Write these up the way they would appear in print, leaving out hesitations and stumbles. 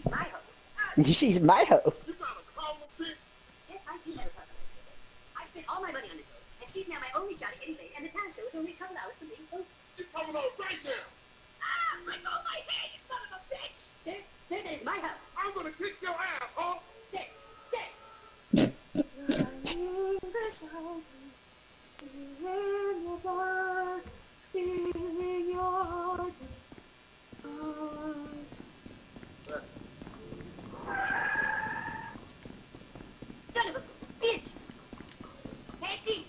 she's my hoe. She's my hoe. You got a problem, bitch? Yes, I do have a problem. I spent all my money on this hoe, and she's now my only shot at getting laid, and the talent show is only a couple hours from being over. You're coming on right now. Ah! Let go of my hand, you son of a bitch! Sir, that is my hoe. I'm gonna kick your ass, huh? Sir. Son of a bitch! Taxi!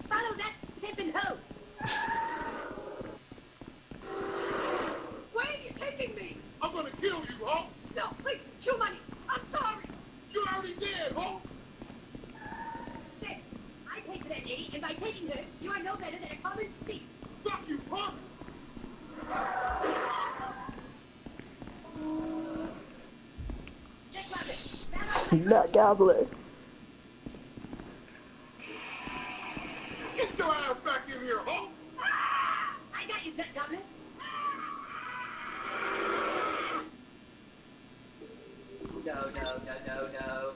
Follow that pimpin' hoe! Where are you taking me? I'm gonna kill you, huh? No, please, chew money. I'm sorry. You already dead, huh? There, I paid for that lady, and by taking her, you are no better than a common thief. Fuck you, punk! Get Robin. Nut gobbler. Get your ass back in here, huh? Ah! I got you, nut goblin. No.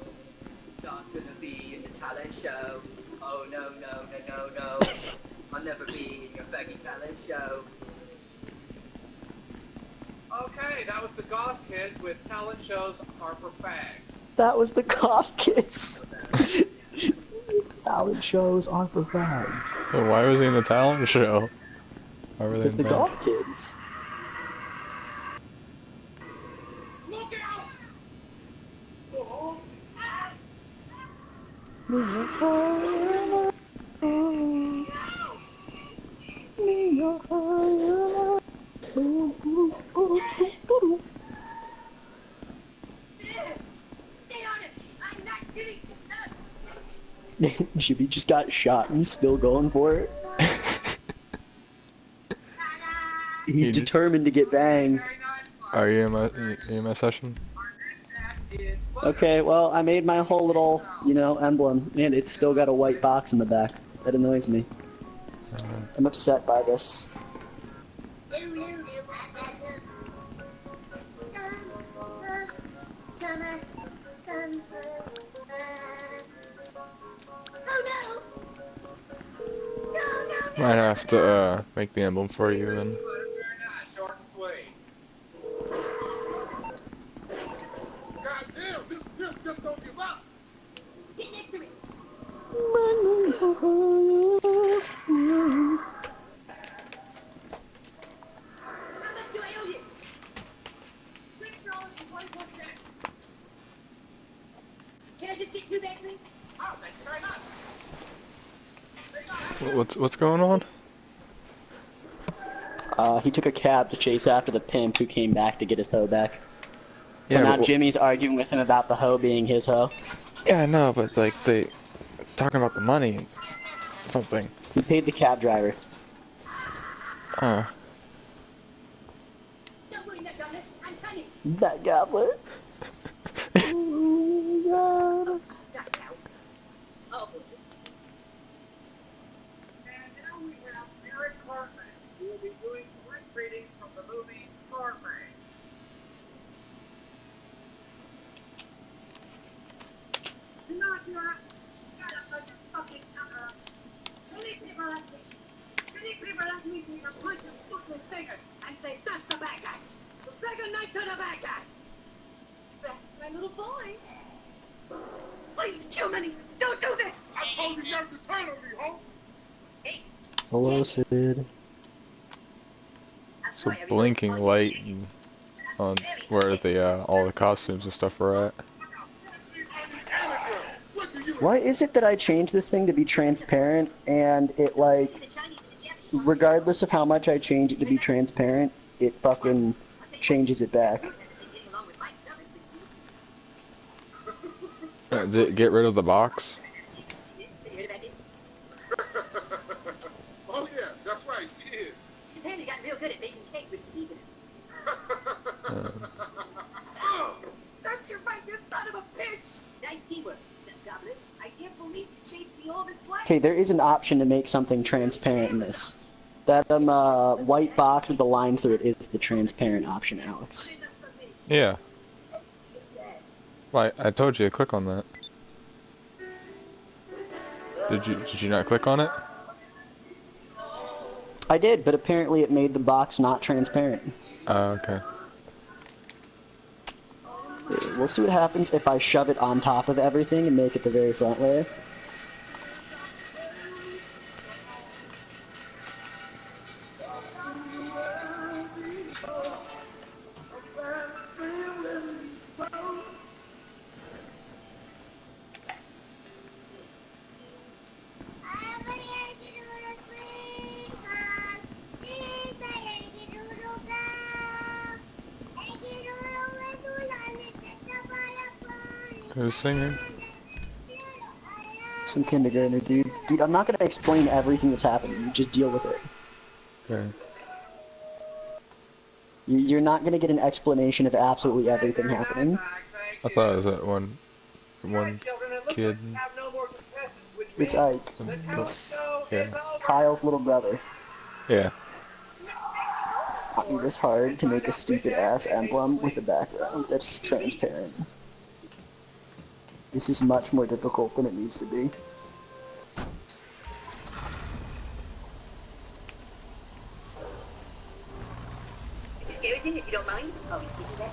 It's not gonna be in the talent show. Oh, no. I'll never be in your faggy talent show. Okay, that was the Goth Kids with talent shows are for fags. That was the Goth Kids. Talent shows are for fags. So why was he in the talent show? Why were they It's in the that? Goth Kids. Look out! Oh, Stay on it. I'm not giving up. Jimmy just got shot and he's still going for it. He's He- determined to get banged. Are you in my session? Okay, well, I made my whole little, emblem, and it's still got a white box in the back. That annoys me. I'm upset by this. Might have to make the emblem for you then. Short and sweet. goddamn! This pimp just don't give up. Get next to me. How much do I owe you? $6.24. Can I just get two back, please? Oh, thank you very much. What's going on? He took a cab to chase after the pimp who came back to get his hoe back. So Yeah, now but- Jimmy's arguing with him about the hoe being his hoe. Yeah, I know, but like they talking about the money and something. He paid the cab driver. Don't worry, Nut Goblin. I'm coming. That gobbler. Not now. Oh, And now we have Eric Cartman, who will be doing select readings from the movie Cartman. you know what you are? Shut up, like a fucking cover. Many people ask me to punch a fucking finger and say, that's the bad guy. The bigger knife to the bad guy. That's my little boy. Please, Jiminy, don't do this. I told you never to turn on me, huh? Hey, Hello, Sid. I'm It's sorry, a I was blinking really light sorry. on where the all the costumes and stuff are at. What do you Why is it that I changed this thing to be transparent and it, like, The Chinese and the Japanese. regardless of how much I change it to be transparent, it fucking changes it back? Hasn't been getting along with my stuff, it's been Get rid of the box. you heard about it? Oh yeah, that's right, she is. She's apparently gotten real good at baking cakes with keys in them. That's your fight, you son of a bitch! Nice teamwork, Nut Goblin. I can't believe you chased me all this way. Okay, there is an option to make something transparent in this. That white box with the line through it is the transparent option, Alex. Yeah. Well, I told you to click on that. Did you not click on it? I did, but apparently it made the box not transparent. Oh, okay. We'll see what happens if I shove it on top of everything and make it the very front layer. Who's singing? Some kindergartner, dude. Dude, I'm not gonna explain everything that's happening. You just deal with it. Okay. You're not gonna get an explanation of absolutely everything happening. I thought it was that one kid. It's Ike. It's Kyle's little brother. Yeah. It is hard to make a stupid ass emblem with a background that's transparent. This is much more difficult than it needs to be. Everything, if you don't mind. Oh, you can do that.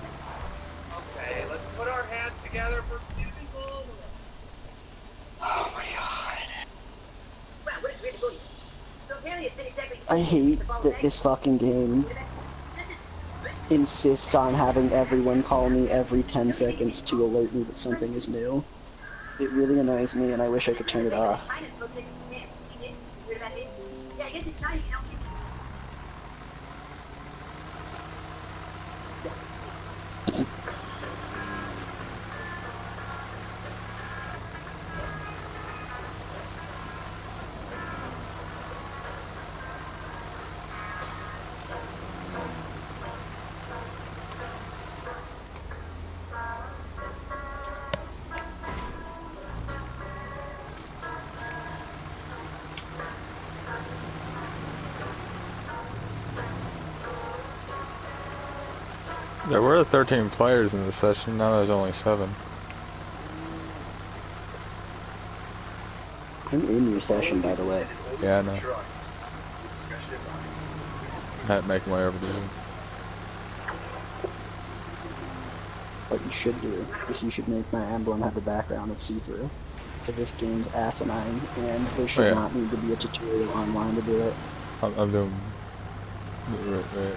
Okay, let's put our hands together for beautiful. Oh my god. Well, what is really good? So apparently it's been exactly I hate that this fucking game insists on having everyone call me every 10 seconds to alert me that something is new. It really annoys me and I wish I could turn it off. Yeah, I guess it's China, you know. There were 13 players in the session, now there's only 7. I'm in your session, by the way. Yeah, I know. I had to make my way over to you. What you should do is you should make my emblem have the background that's see-through. Because this game's asinine, and there should not need to be a tutorial online to do it. I'm doing... Right.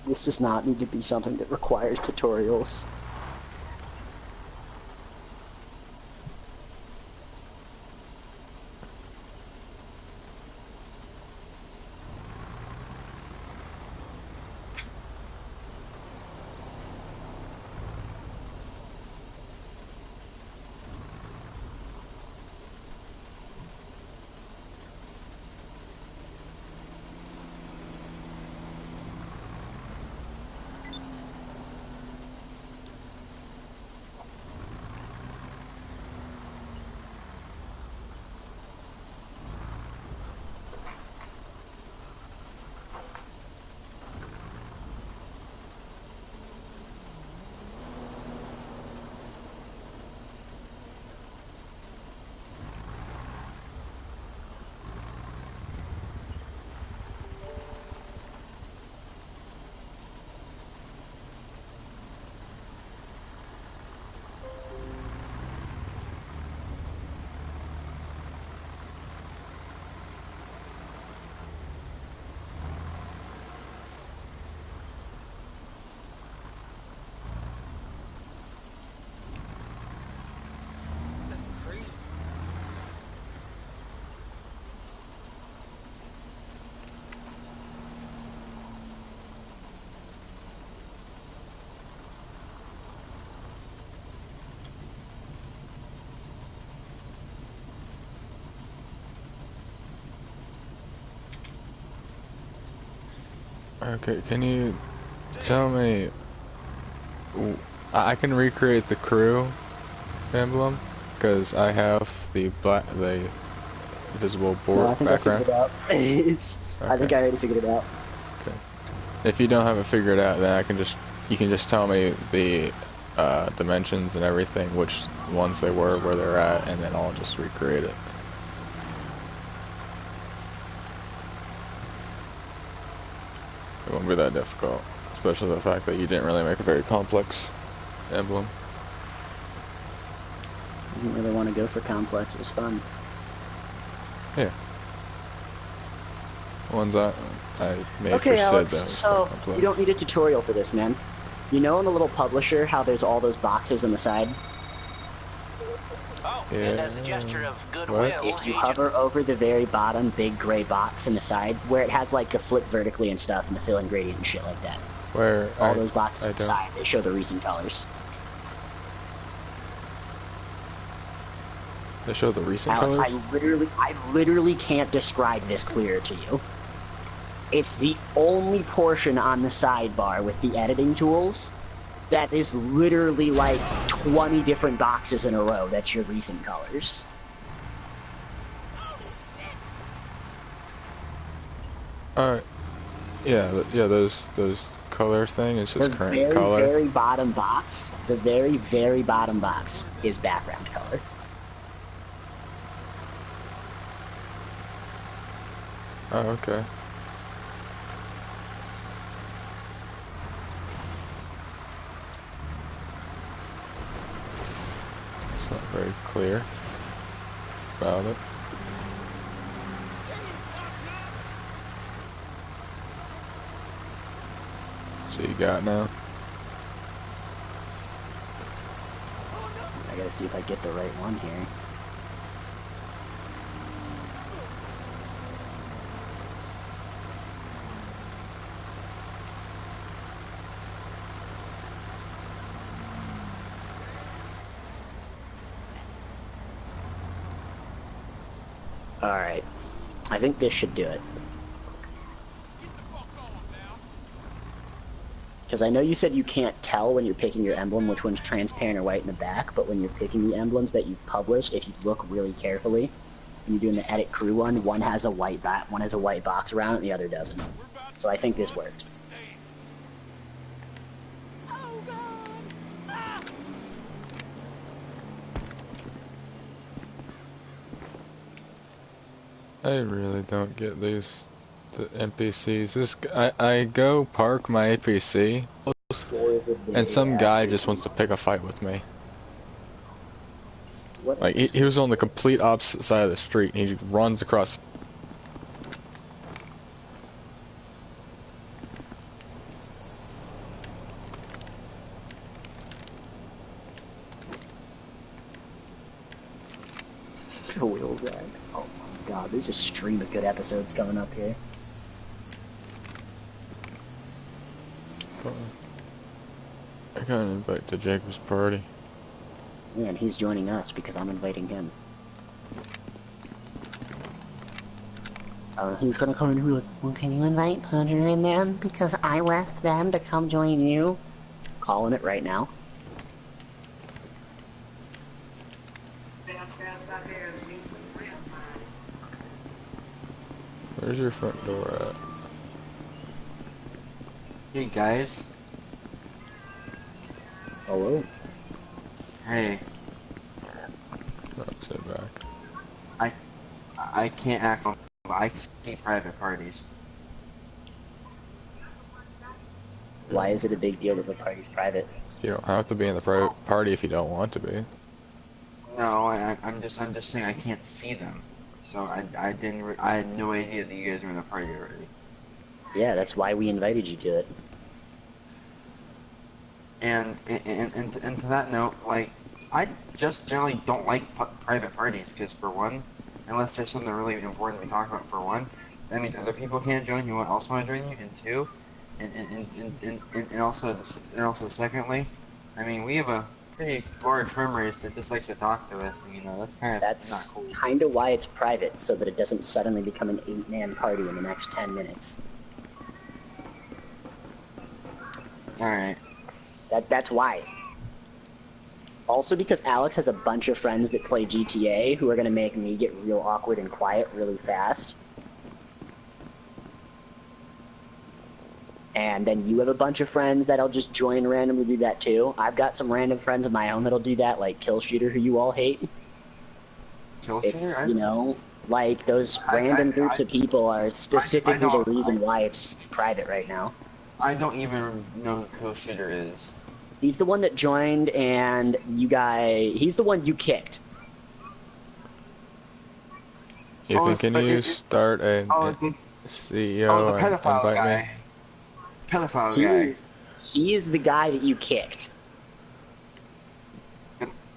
This does not need to be something that requires tutorials. Okay, can you tell me? I can recreate the crew emblem because I have the visible No, board I think I background. figured it out. I think Okay. I already figured it out. Okay. If you don't have it figured out, then you can just tell me the dimensions and everything, which ones they were, where they're at, and then I'll just recreate it. It won't be that difficult, especially the fact that you didn't really make a very complex emblem. I didn't really want to go for complex. It was fun. Yeah. Ones I made Okay, for Sid, Alex, that was so quite complex. you don't need a tutorial for this, man. You know in the little publisher how there's all those boxes on the side? Oh, Yeah. and as a gesture of goodwill, If you Agent... hover over the very bottom big gray box in the side, where it has like the flip vertically and stuff and the fill ingredient and shit like that. Where All those boxes on the side, they show the recent colors. They show the recent Alex, colors? I literally can't describe this clearer to you. It's the only portion on the sidebar with the editing tools that is literally like 20 different boxes in a row that's your recent colors. Yeah, those color thing is just current color. The very bottom box, the very bottom box is background color. Oh, okay. It's not very clear about it. So you got now? I gotta see if I get the right one here. Alright. I think this should do it. Because I know you said you can't tell when you're picking your emblem which one's transparent or white in the back, but when you're picking the emblems that you've published, if you look really carefully, and you're doing the edit crew one has a white box around it, and the other doesn't. So I think this worked. I really don't get the NPCs. I go park my APC, and some guy just wants to pick a fight with me. Like he was on the complete opposite side of the street, and he runs across. Wheels X. Oh my god, there's a stream of good episodes coming up here. I got an invite to Jacob's party. Yeah, and he's joining us because I'm inviting him. He's gonna come in and be like, well, can you invite Pudger and them? Because I left them to come join you. Calling it right now. Where's your front door at? Hey guys. Hello. Hey. Not sit back. I can't act on. I see private parties. Why is it a big deal that the party's private? You don't have to be in the private party if you don't want to be. No, I'm just saying I can't see them. So I had no idea that you guys were in the party already. Yeah, that's why we invited you to it. And to that note, like, I just generally don't like private parties, because for one, unless there's something really important to be talking about, for one, that means other people can't join who also want to join you, and two, and also secondly, I mean, we have a pretty large friend race that just likes to talk to us, and you know, that's not cool. That's kind of why it's private, so that it doesn't suddenly become an 8-man party in the next 10 minutes. Alright. That's why. Also because Alex has a bunch of friends that play GTA who are gonna make me get real awkward and quiet really fast. And then you have a bunch of friends that'll just join randomly do that too. I've got some random friends of my own that'll do that, like Kill Shooter, who you all hate. Kill It's, Shooter? you know, like those random groups of people are specifically the reason why it's private right now. I don't even know who Kill Shooter is. He's the one that joined, and he's the one you kicked. Ethan, can you start a CEO the and pedophile invite guy. me? Pedophile guy. He is the guy that you kicked.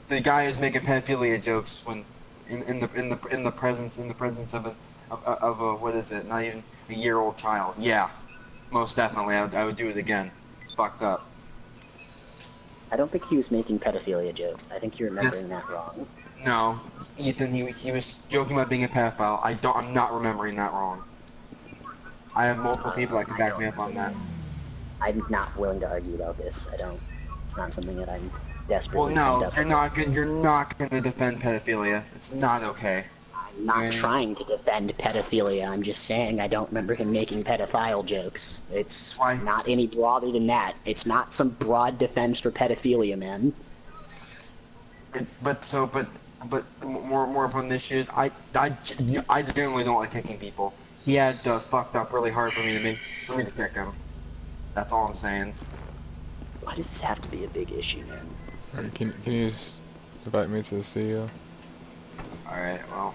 The guy who's making pedophilia jokes when in the presence of a what is it? Not even a year-old child. Yeah, most definitely. I would do it again. It's fucked up. I don't think he was making pedophilia jokes. I think you're remembering that wrong. No, Ethan. He was joking about being a pedophile. I'm not remembering that wrong. I have multiple people that can back me up on that. I'm not willing to argue about this. It's not something that I'm Well, desperately no, penned up you're not gonna defend pedophilia. It's not okay. I'm not trying to defend pedophilia. I'm just saying I don't remember him making pedophile jokes. It's not any broader than that. It's not some broad defense for pedophilia, man. But more upon the issues, I generally don't like kicking people. He had fucked up really hard for me to kick him. That's all I'm saying. Why does this have to be a big issue, man? Alright, can you just invite me to the CEO? Alright, well.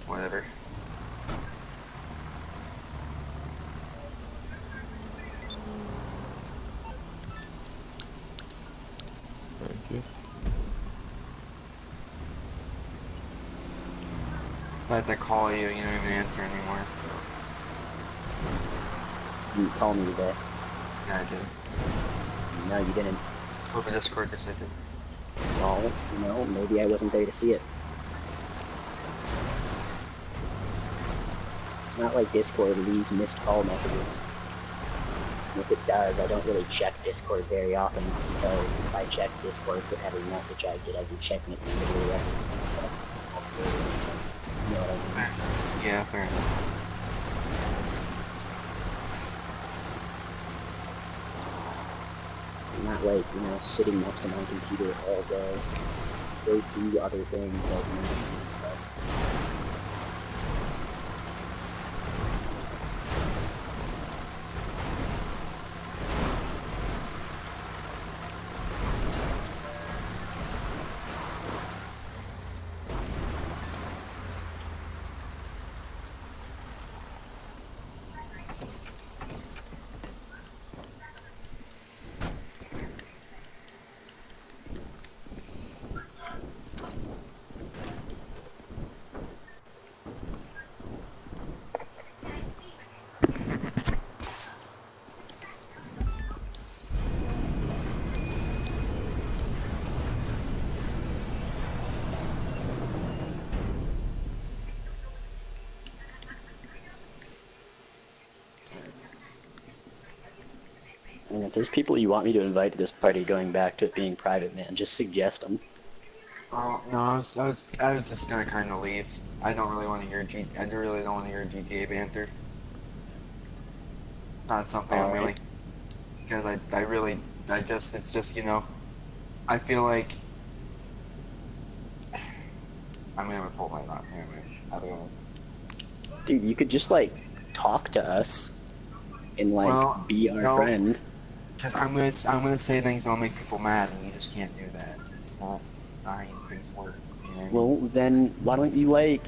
Whatever. Thank you. I have to call you, you don't even answer anymore, so. You called me today. Yeah, I did. No, you didn't. Over Discord, yes I did. Well, you know, maybe I wasn't there to see it. It's not like Discord leaves missed call messages. And if it does, I don't really check Discord very often, because if I check Discord for every message I get, I'd be checking it literally every minute, so you know what I mean? Yeah, fair enough. I'm not like, you know, sitting next to my computer all day. Go do other things like managing and stuff. And if there's people you want me to invite to this party going back to it being private, man, just suggest them. Oh no, I was just gonna kind of leave. I don't really want to hear I really don't want to hear GTA banter. Not something I'm really, because it's just, you know, I feel like I'm gonna withhold my thought anyway. I don't know. Dude, you could just like talk to us and like be our friend. Because I'm gonna say things that'll make people mad, and you just can't do that. It's not how things work. You know what I mean? Well, then why don't you like,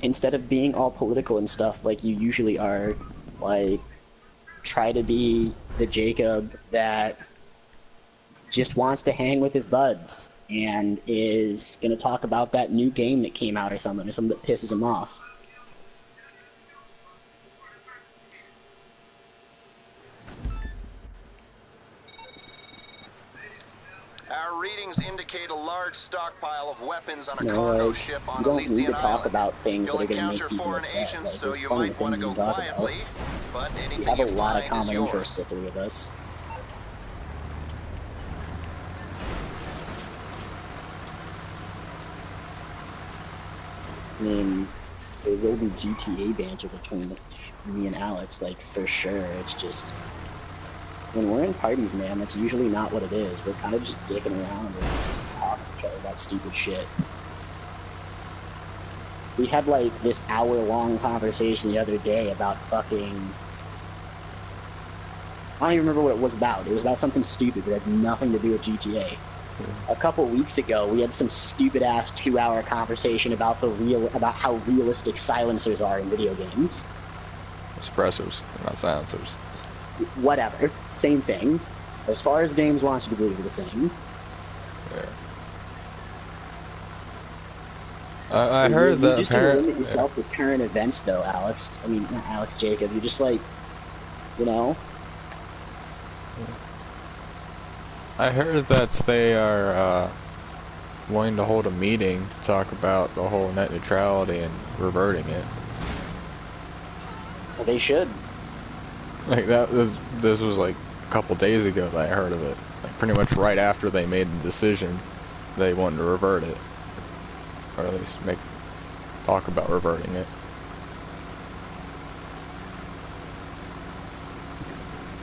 instead of being all political and stuff like you usually are, like try to be the Jacob that just wants to hang with his buds and is gonna talk about that new game that came out or something that pisses him off. Our readings indicate a large stockpile of weapons on a You know, cargo like, ship you on don't need to Elysian talk Island. about things that You'll are going to encounter make people foreign upset. agents, Like, so there's you plenty might of want things to we go can talk about. quietly, but We anything have a you lot of find is common yours. interests, the three of us. I mean, there will be GTA banter between me and Alex, like, for sure. It's just, when we're in parties, man, that's usually not what it is. We're kind of just dicking around and just talking to each other about stupid shit. We had, like, this hour-long conversation the other day about fucking... I don't even remember what it was about. It was about something stupid that had nothing to do with GTA. A couple weeks ago, we had some stupid-ass 2-hour conversation about about how realistic silencers are in video games. Suppressors, not silencers. Whatever. Same thing. As far as games wants you to believe, the same. Yeah. I heard that you just limit yourself to current events, though, Alex. I mean, not Alex, Jacob. You're just like, you know. I heard that they are wanting to hold a meeting to talk about the whole net neutrality and reverting it. Well, they should. Like this was like a couple days ago that I heard of it. Like pretty much right after they made the decision, they wanted to revert it, or at least talk about reverting it.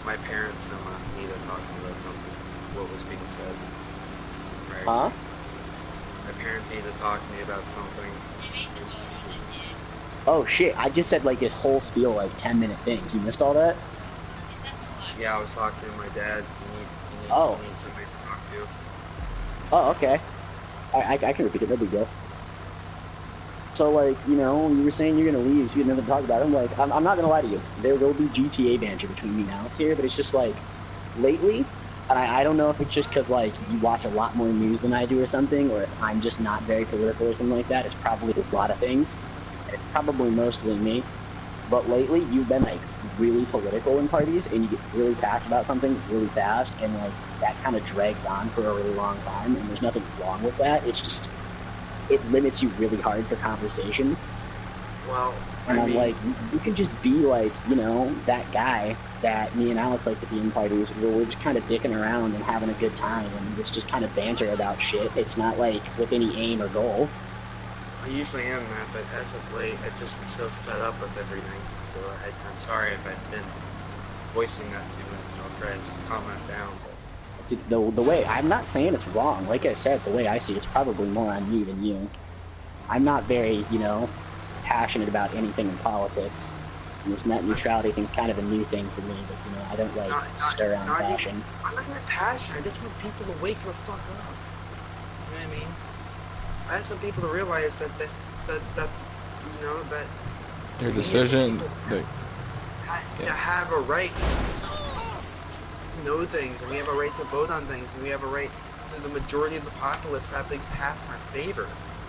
My parents and Nita talking about something. What was being said. Huh? My parents need to talk to me about something. Oh shit! I just said like this whole spiel, like 10-minute things. You missed all that? Yeah, I was talking to my dad. He needs somebody to talk to. Oh, okay. I can repeat it. No big deal. So, like, you know, you were saying you're gonna leave, so you had nothing to talk about. I'm like, I'm not gonna lie to you. There will be GTA banter between me and Alex here, but it's just like, lately, and I don't know if it's just because, like, you watch a lot more news than I do or something, or if I'm just not very political or something like that. It's probably a lot of things. And it's probably mostly me. But lately, you've been, like, really political in parties, and you get really passionate about something really fast, and, like, that kind of drags on for a really long time, and there's nothing wrong with that. It's just, it limits you really hard for conversations. Well, and I'm like, you can just be like, you know, that guy that me and Alex like to be in parties where we're just kind of dicking around and having a good time, and it's just kind of banter about shit. It's not like with any aim or goal. I usually am that, but as of late, I've just been so fed up with everything. So I'm sorry if I've been voicing that too much. I'll try and calm that down. But See, the way, I'm not saying it's wrong. Like I said, the way I see it, it's probably more on me than you. I'm not very, you know, passionate about anything in politics. And this net neutrality thing's kind of a new thing for me, but, you know, I don't, like, stir on passion. I'm not even passionate. I just want people to wake the fuck up. You know what I mean? I have some people to realize that you know, that your decision to have a right to know things, and we have a right to vote on things, and we have a right to the majority of the populace to have things passed in our favor.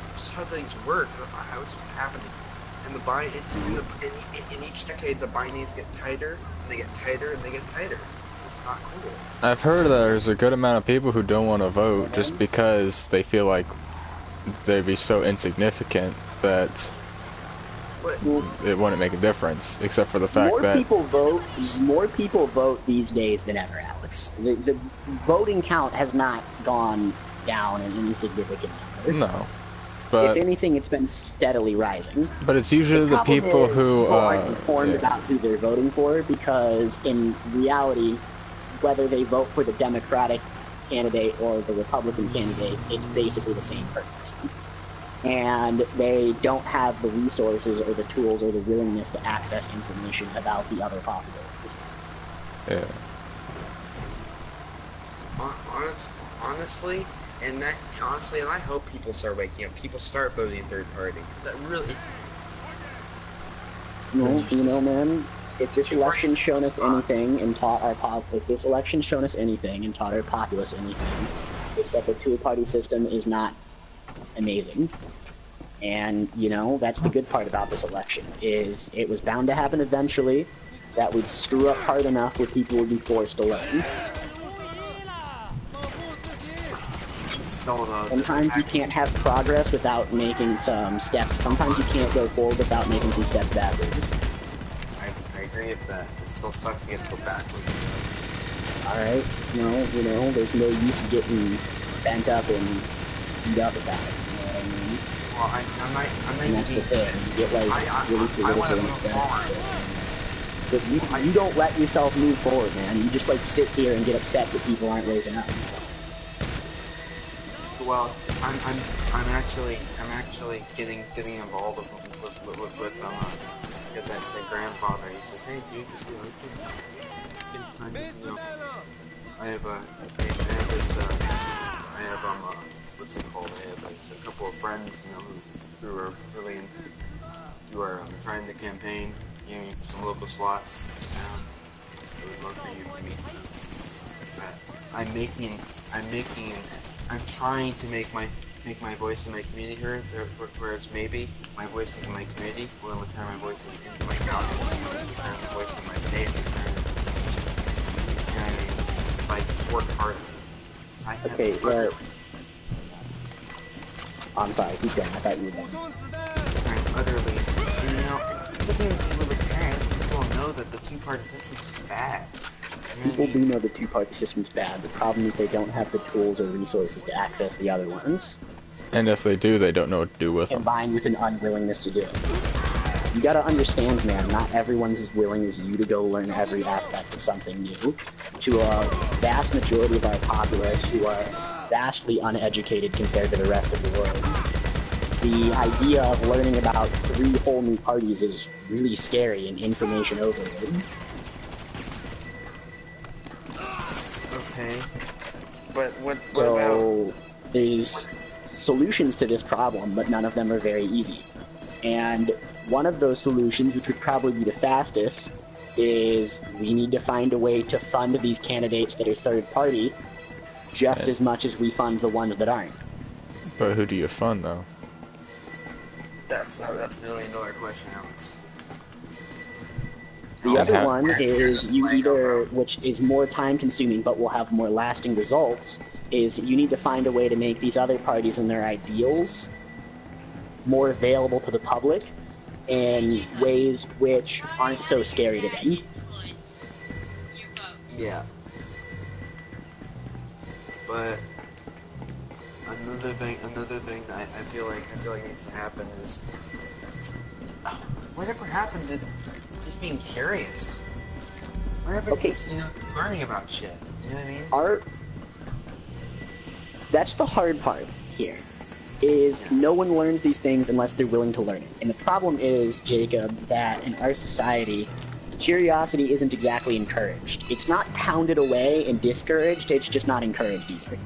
That's how things work. That's not how it's happening. And in each decade, the bindings get tighter, and they get tighter, and they get tighter. It's not cool. I've heard there's a good amount of people who don't want to vote just because they feel like they'd be so insignificant that it wouldn't make a difference, except for the fact that more people vote these days than ever, Alex. The voting count has not gone down in any significant number. No, but if anything, it's been steadily rising. But it's usually the people who aren't informed about who they're voting for, because in reality, whether they vote for the Democratic candidate or the Republican candidate, it's basically the same person. And they don't have the resources or the tools or the willingness to access information about the other possibilities. Yeah. Honestly, and I hope people start waking up. People start voting third party. Is that really? You know, man. If this election's shown us anything and taught our populace anything, it's that the two-party system is not amazing. And, you know, that's the good part about this election, is it was bound to happen eventually, that we'd screw up hard enough where people would be forced to learn. still the Sometimes you fact- can't have progress without making some steps. Sometimes you can't go forward without making some steps backwards. I agree with that. It still sucks to get to go backwards. Alright? There's no use in getting bent up and beat up about it. You know what I mean? Well, I'm not And that's the even thing. You get like really I want to political and move upset. forward. But you don't let yourself move forward, man. You just like sit here and get upset that people aren't waking up. Well, I'm actually getting involved with because my grandfather, he says, hey dude, I have what's it called? I have a couple of friends, who are really who are trying to campaign, for some local slots in town. I would love for you to meet them. I'm trying to make my voice in my community heard, whereas maybe my voice in my community will return my voice into my county, return my voice in my state, return if I work hard. Okay, well... I'm sorry, keep going. I thought you were done. Because I'm utterly... it doesn't even be libertarian. People know that the two-party system is just bad. People do know the two-party system's bad. The problem is they don't have the tools or resources to access the other ones. And if they do, they don't know what to do with them. Combined with an unwillingness to do it. You gotta understand, man, not everyone's as willing as you to go learn every aspect of something new. To a vast majority of our populace who are vastly uneducated compared to the rest of the world, the idea of learning about 3 whole new parties is really scary and information overload. Okay. But what So, about... there's solutions to this problem, but none of them are very easy. And one of those solutions, which would probably be the fastest, is we need to find a way to fund these candidates that are third party just as much as we fund the ones that aren't. But who do you fund, though? That's really another question, Alex. The other one is you either, which is more time consuming but will have more lasting results, is you need to find a way to make these other parties and their ideals more available to the public in ways which aren't so scary to them. Yeah. But another thing that I feel like needs to happen is whatever happened to just being curious? What happened to just, learning about shit? You know what I mean? That's the hard part here. Is no one learns these things unless they're willing to learn it. And the problem is, Jacob, that in our society, curiosity isn't exactly encouraged. It's not pounded away and discouraged, it's just not encouraged either.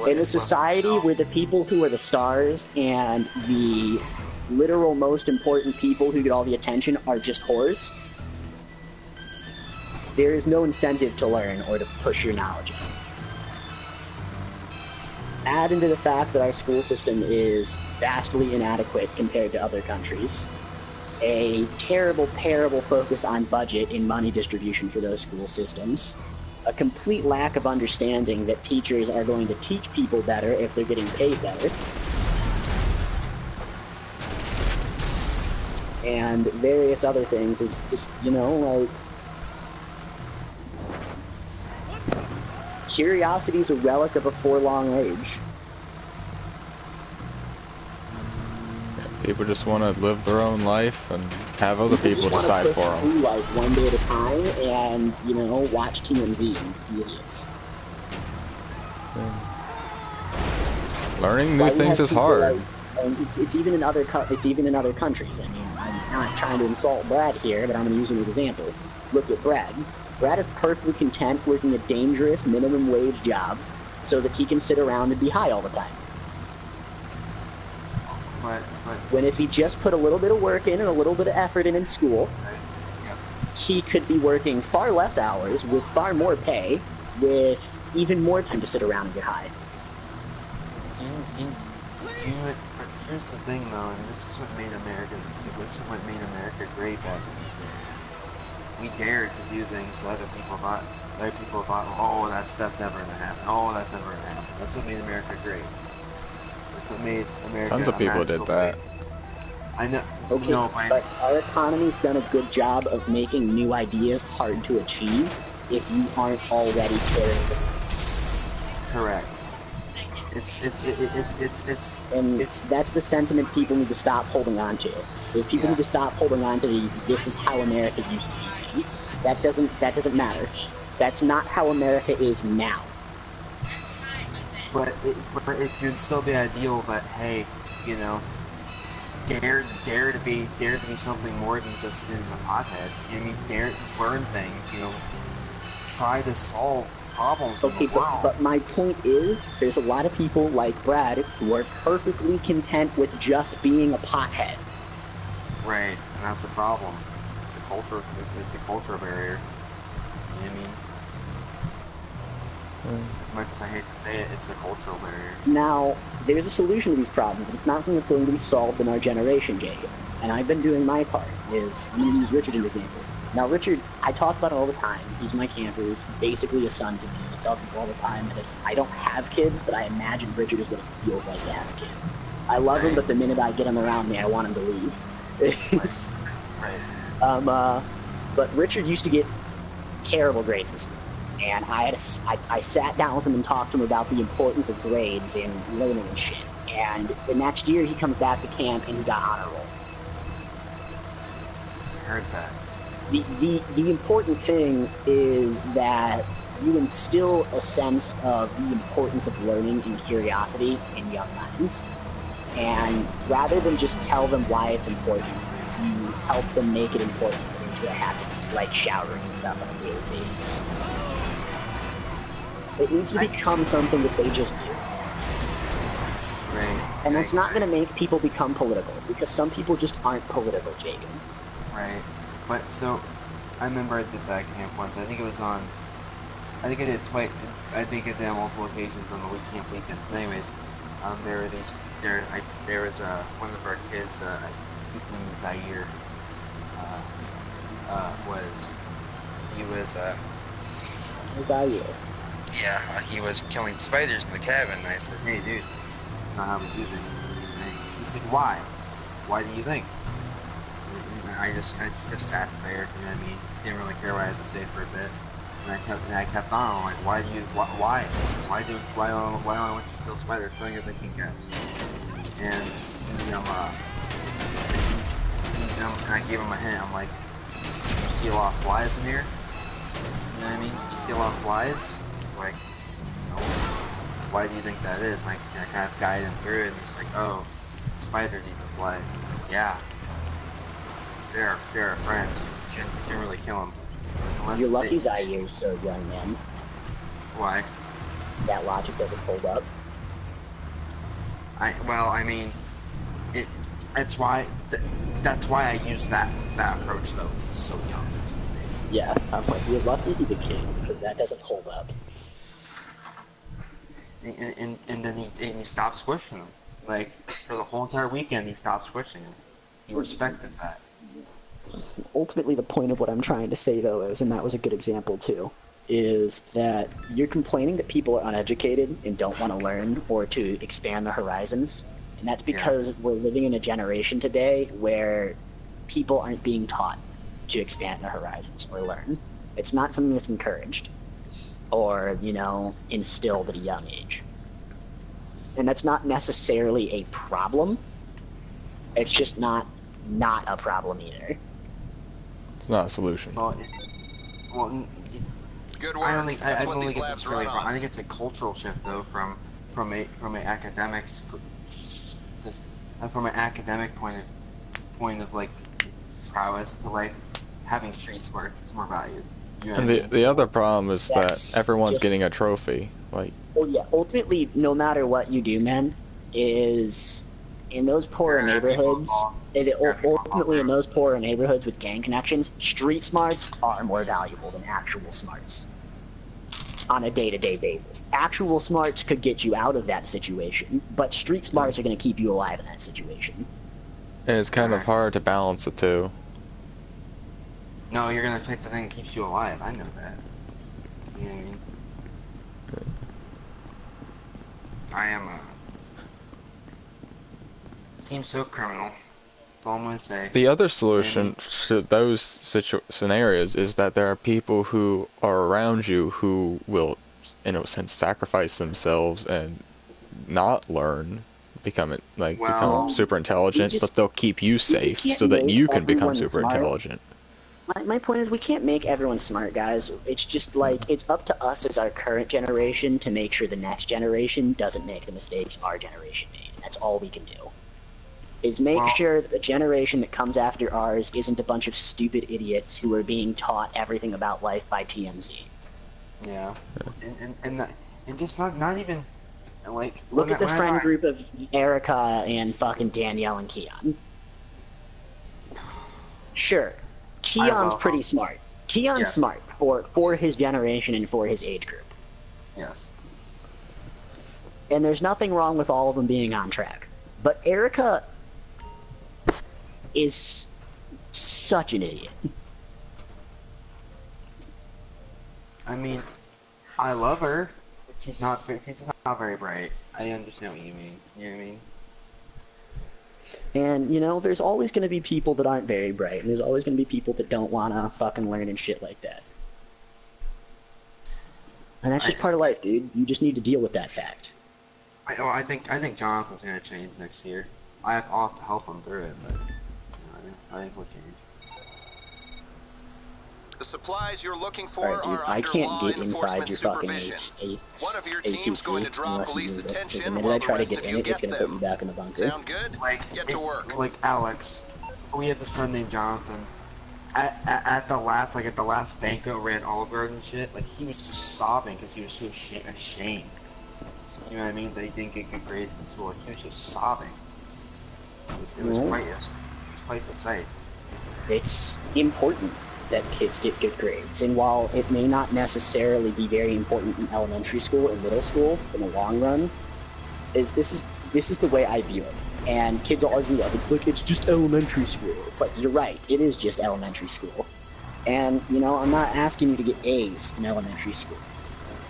In a society where the people who are the stars and the literal most important people who get all the attention are just whores, there is no incentive to learn or to push your knowledge out. Add into the fact that our school system is vastly inadequate compared to other countries. A terrible, terrible focus on budget and money distribution for those school systems. A complete lack of understanding that teachers are going to teach people better if they're getting paid better. And various other things is just, like... Curiosity is a relic of a forlorn age. People just want to live their own life and have other people decide for them. Through life one day at a time, and watch TMZ and be idiots. Learning new things is hard. And it's even in other countries. I mean, I'm not trying to insult Brad here, but I'm going to use an example. Look at Brad. Brad is perfectly content working a dangerous minimum wage job so that he can sit around and be high all the time. When if he just put a little bit of work in and a little bit of effort in school, he could be working far less hours with far more pay with even more time to sit around and get high. But here's the thing though, and this is what made America great back in the day. we dared to do things that other people thought, oh, that's never gonna happen. Oh, that's never gonna happen. That's what made America great. That's what made America Tons of a people did magical that. place. I know. Okay, No, but our economy's done a good job of making new ideas hard to achieve if you aren't already carrying them. correct. And It's that's the sentiment people need to stop holding on to. Is people yeah. need to stop holding on to this is how America used to be. That doesn't matter. That's not how America is now. But if you instill the ideal that, hey, you know, dare to be something more than just is a pothead. You know what I mean? Dare learn things. You know, try to solve problems in Okay, the world. but my point is, there's a lot of people like Brad who are perfectly content with just being a pothead. Right, and that's the problem. It's a culture. It's a culture barrier. You know what I mean? As much as I hate to say it, it's a cultural barrier. Now, there's a solution to these problems, but it's not something that's going to be solved in our generation, Jacob. And I've been doing my part, I'm going to use Richard as an example. Now, Richard, I talk about it all the time. He's my camper. He's basically a son to me. I tell people all the time that I don't have kids, but I imagine Richard is what it feels like to have a kid. I love him, but the minute I get him around me, I want him to leave. Right. But Richard used to get terrible grades in school. And I sat down with him and talked to him about the importance of grades and learning and shit. And the next year he comes back to camp and he got honor roll. I heard that. The important thing is that you instill a sense of the importance of learning and curiosity in young minds. And rather than just tell them why it's important, you help them make it important into a habit, like showering and stuff on a daily basis. It needs to become something that they just do. Right. And that's not going to make people become political, because some people just aren't political, Jacob. Right. But so, I remember I did that camp once. I think it was on. I think I did twice. I think I did on multiple occasions on the week camp weekends. But anyways, there was one of our kids. His name was Zaire. Zaire. Yeah, he was killing spiders in the cabin. And I said, hey, dude, that's not how we do things. And he said, why? Why do you think? And I just sat there, you know what I mean? Didn't really care what I had to say for a bit. And I kept on. I'm like, why? Why do I want you to kill spiders? Killing your thinking caps. And and I gave him a hint. I'm like, you see a lot of flies in here? You know what I mean? You see a lot of flies? He's like, no. Why do you think that is? Like, I kind of guided him through it, and he's like, oh, the spider eat the flies. I was like, yeah. They're our friends. You shouldn't really kill them. You're lucky Zaire's so young, man. Why? That logic doesn't hold up. I mean, that's why I use that approach though. It's so young. Yeah, I'm like, you're lucky he's a kid, because that doesn't hold up. And then he stopped squishing him. Like, for the whole entire weekend, he stopped squishing him. He respected that. Ultimately, the point of what I'm trying to say, though, is, and that was a good example, too, is that you're complaining that people are uneducated and don't want to learn or to expand their horizons. And that's because we're living in a generation today where people aren't being taught to expand their horizons or learn. It's not something that's encouraged or, instilled at a young age. And that's not necessarily a problem. It's just not a problem either. It's not a solution. Good work. I don't think That's I what don't these think labs it's really. run on. I think it's a cultural shift though from an academic point of like prowess to like having street smarts is more valued. You know And what I mean? the other problem is That's that everyone's just- getting a trophy. Like, Well, yeah, ultimately, no matter what you do, man, is in those poorer neighborhoods, ultimately in those poorer neighborhoods with gang connections, street smarts are more valuable than actual smarts on a day-to-day basis. Actual smarts could get you out of that situation, but street smarts are going to keep you alive in that situation. and it's kind of hard to balance the two. No, you're gonna pick the thing that keeps you alive. I know that. You know what I mean? I am a... Seems so criminal. That's all I'm gonna say. The other solution to those scenarios is that there are people who are around you who will, in a sense, sacrifice themselves and not learn, become super intelligent, but they'll keep you safe so that you can become super intelligent. My point is, we can't make everyone smart, guys. It's just like, it's up to us as our current generation to make sure the next generation doesn't make the mistakes our generation made. That's all we can do. Is make sure that the generation that comes after ours isn't a bunch of stupid idiots who are being taught everything about life by TMZ. Yeah. And just not even, like... Look at the friend group of Erica and fucking Danielle and Keon. Sure. Keon's pretty smart. Keon's smart for his generation and for his age group. Yes. And there's nothing wrong with all of them being on track. But Erica is such an idiot. I mean, I love her, but she's just not very bright. I understand what you mean. You know what I mean? And, you know, there's always going to be people that aren't very bright, and there's always going to be people that don't want to fucking learn and shit like that. And that's just part of life, dude. You just need to deal with that fact. I think Jonathan's gonna change next year. I'll have to help him through it, but I think he'll change. The supplies you're looking for dude, are I under can't law get inside enforcement your fucking supervision. One of your team's APC going to draw unless police you move it. attention The minute while I the try to rest get of in you it, it's get gonna put them. me back in the bunker. Sound good? Like, Get to work. Like Alex, we had this friend named Jonathan. At the last banquet we're at Olive Garden and shit, like he was just sobbing because he was so ashamed. You know what I mean? That he didn't get good grades in school. Like, he was just sobbing. It was quite the sight. It's important that kids get good grades, and while it may not necessarily be very important in elementary school or middle school in the long run, this is the way I view it. And kids will argue that it's just elementary school. It's like, you're right, it is just elementary school. And, you know, I'm not asking you to get A's in elementary school.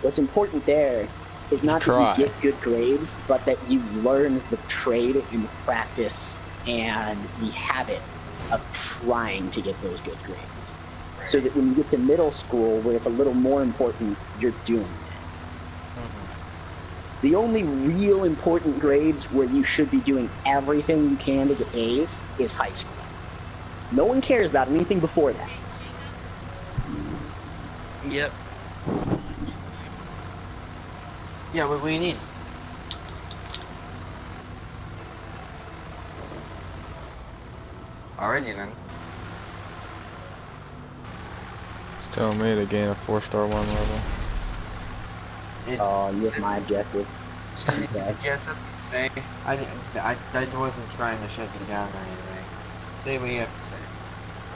What's important there is not that you get good grades, but that you learn the trade and the practice and the habit of trying to get those good grades. So that when you get to middle school, where it's a little more important, you're doing it. The only real important grades where you should be doing everything you can to get A's is high school. No one cares about anything before that. Yep. Yeah, what do you need? Alrighty then. Still me to gain a 4-star 1 level. Oh, you have my objective. Yeah, it's something to say. I wasn't trying to shut you down or anything. Say what you have to say.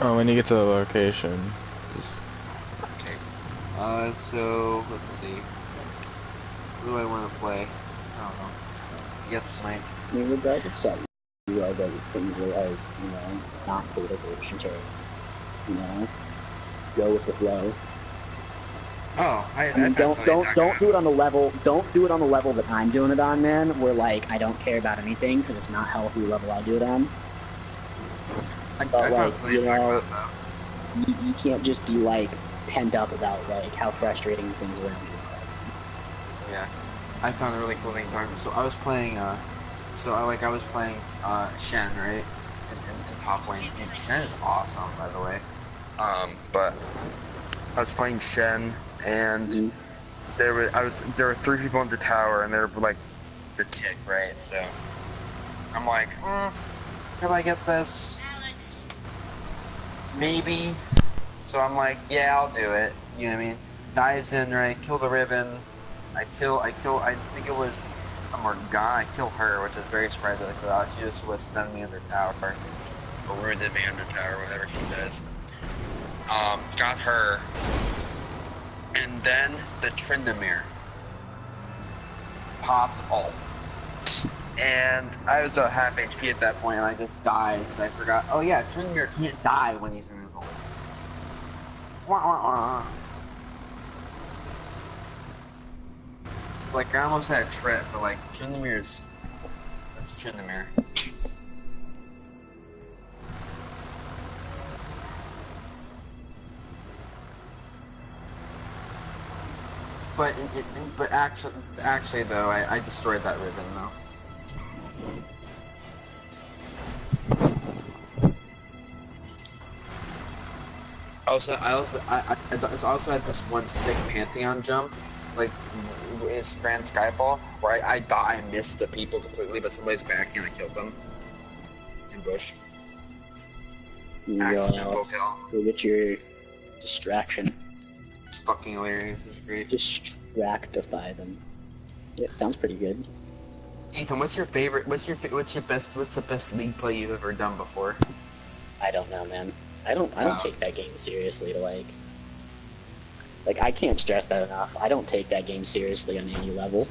Oh, when you get to the location, just... Okay. So, let's see. What do I want to play? I don't know. I guess Snipe. I mean, regardless of you are the things that are, you know, not political or you know, go with the flow. Oh, I mean, don't do it on the level. Don't do it on the level that I'm doing it on, man. Where like I don't care about anything because it's not healthy level I do it on. But like, you know, you can't just be like pent up about like how frustrating things are. Yeah, I found a really cool thing talking about. So I was playing, I was playing Shen, right, in top lane. And Shen is awesome, by the way. But I was playing Shen. And there were 3 people in the tower, and they were like the tick, right? So I'm like, can I get this? Alex. Maybe. So I'm like, yeah, I'll do it. You know what I mean? Dives in, right? Kill the ribbon. I think it was a Morgana. I kill her, which is very surprising because she just was stunned me in the tower, or wounded me in the tower, whatever she does. Got her. And then the Tryndamere popped ult. And I was at half HP at that point, and I just died because I forgot. Oh yeah, Tryndamere can't die when he's in his ult. Wah, wah, wah. Like, I almost had a trip, but like, Tryndamere that's Tryndamere. But actually though, I destroyed that ribbon though. I also had this one sick Pantheon jump, like in Grand Skyfall, where I thought I missed the people completely, but somebody's backing and I killed them in bush. Accidental kill. Go get your distraction. It's fucking hilarious. It's great. Distractify them. Yeah, it sounds pretty good. Ethan, what's your favorite? What's the best league play you've ever done before? I don't know, man. I don't take that game seriously to like I can't stress that enough. I don't take that game seriously on any level.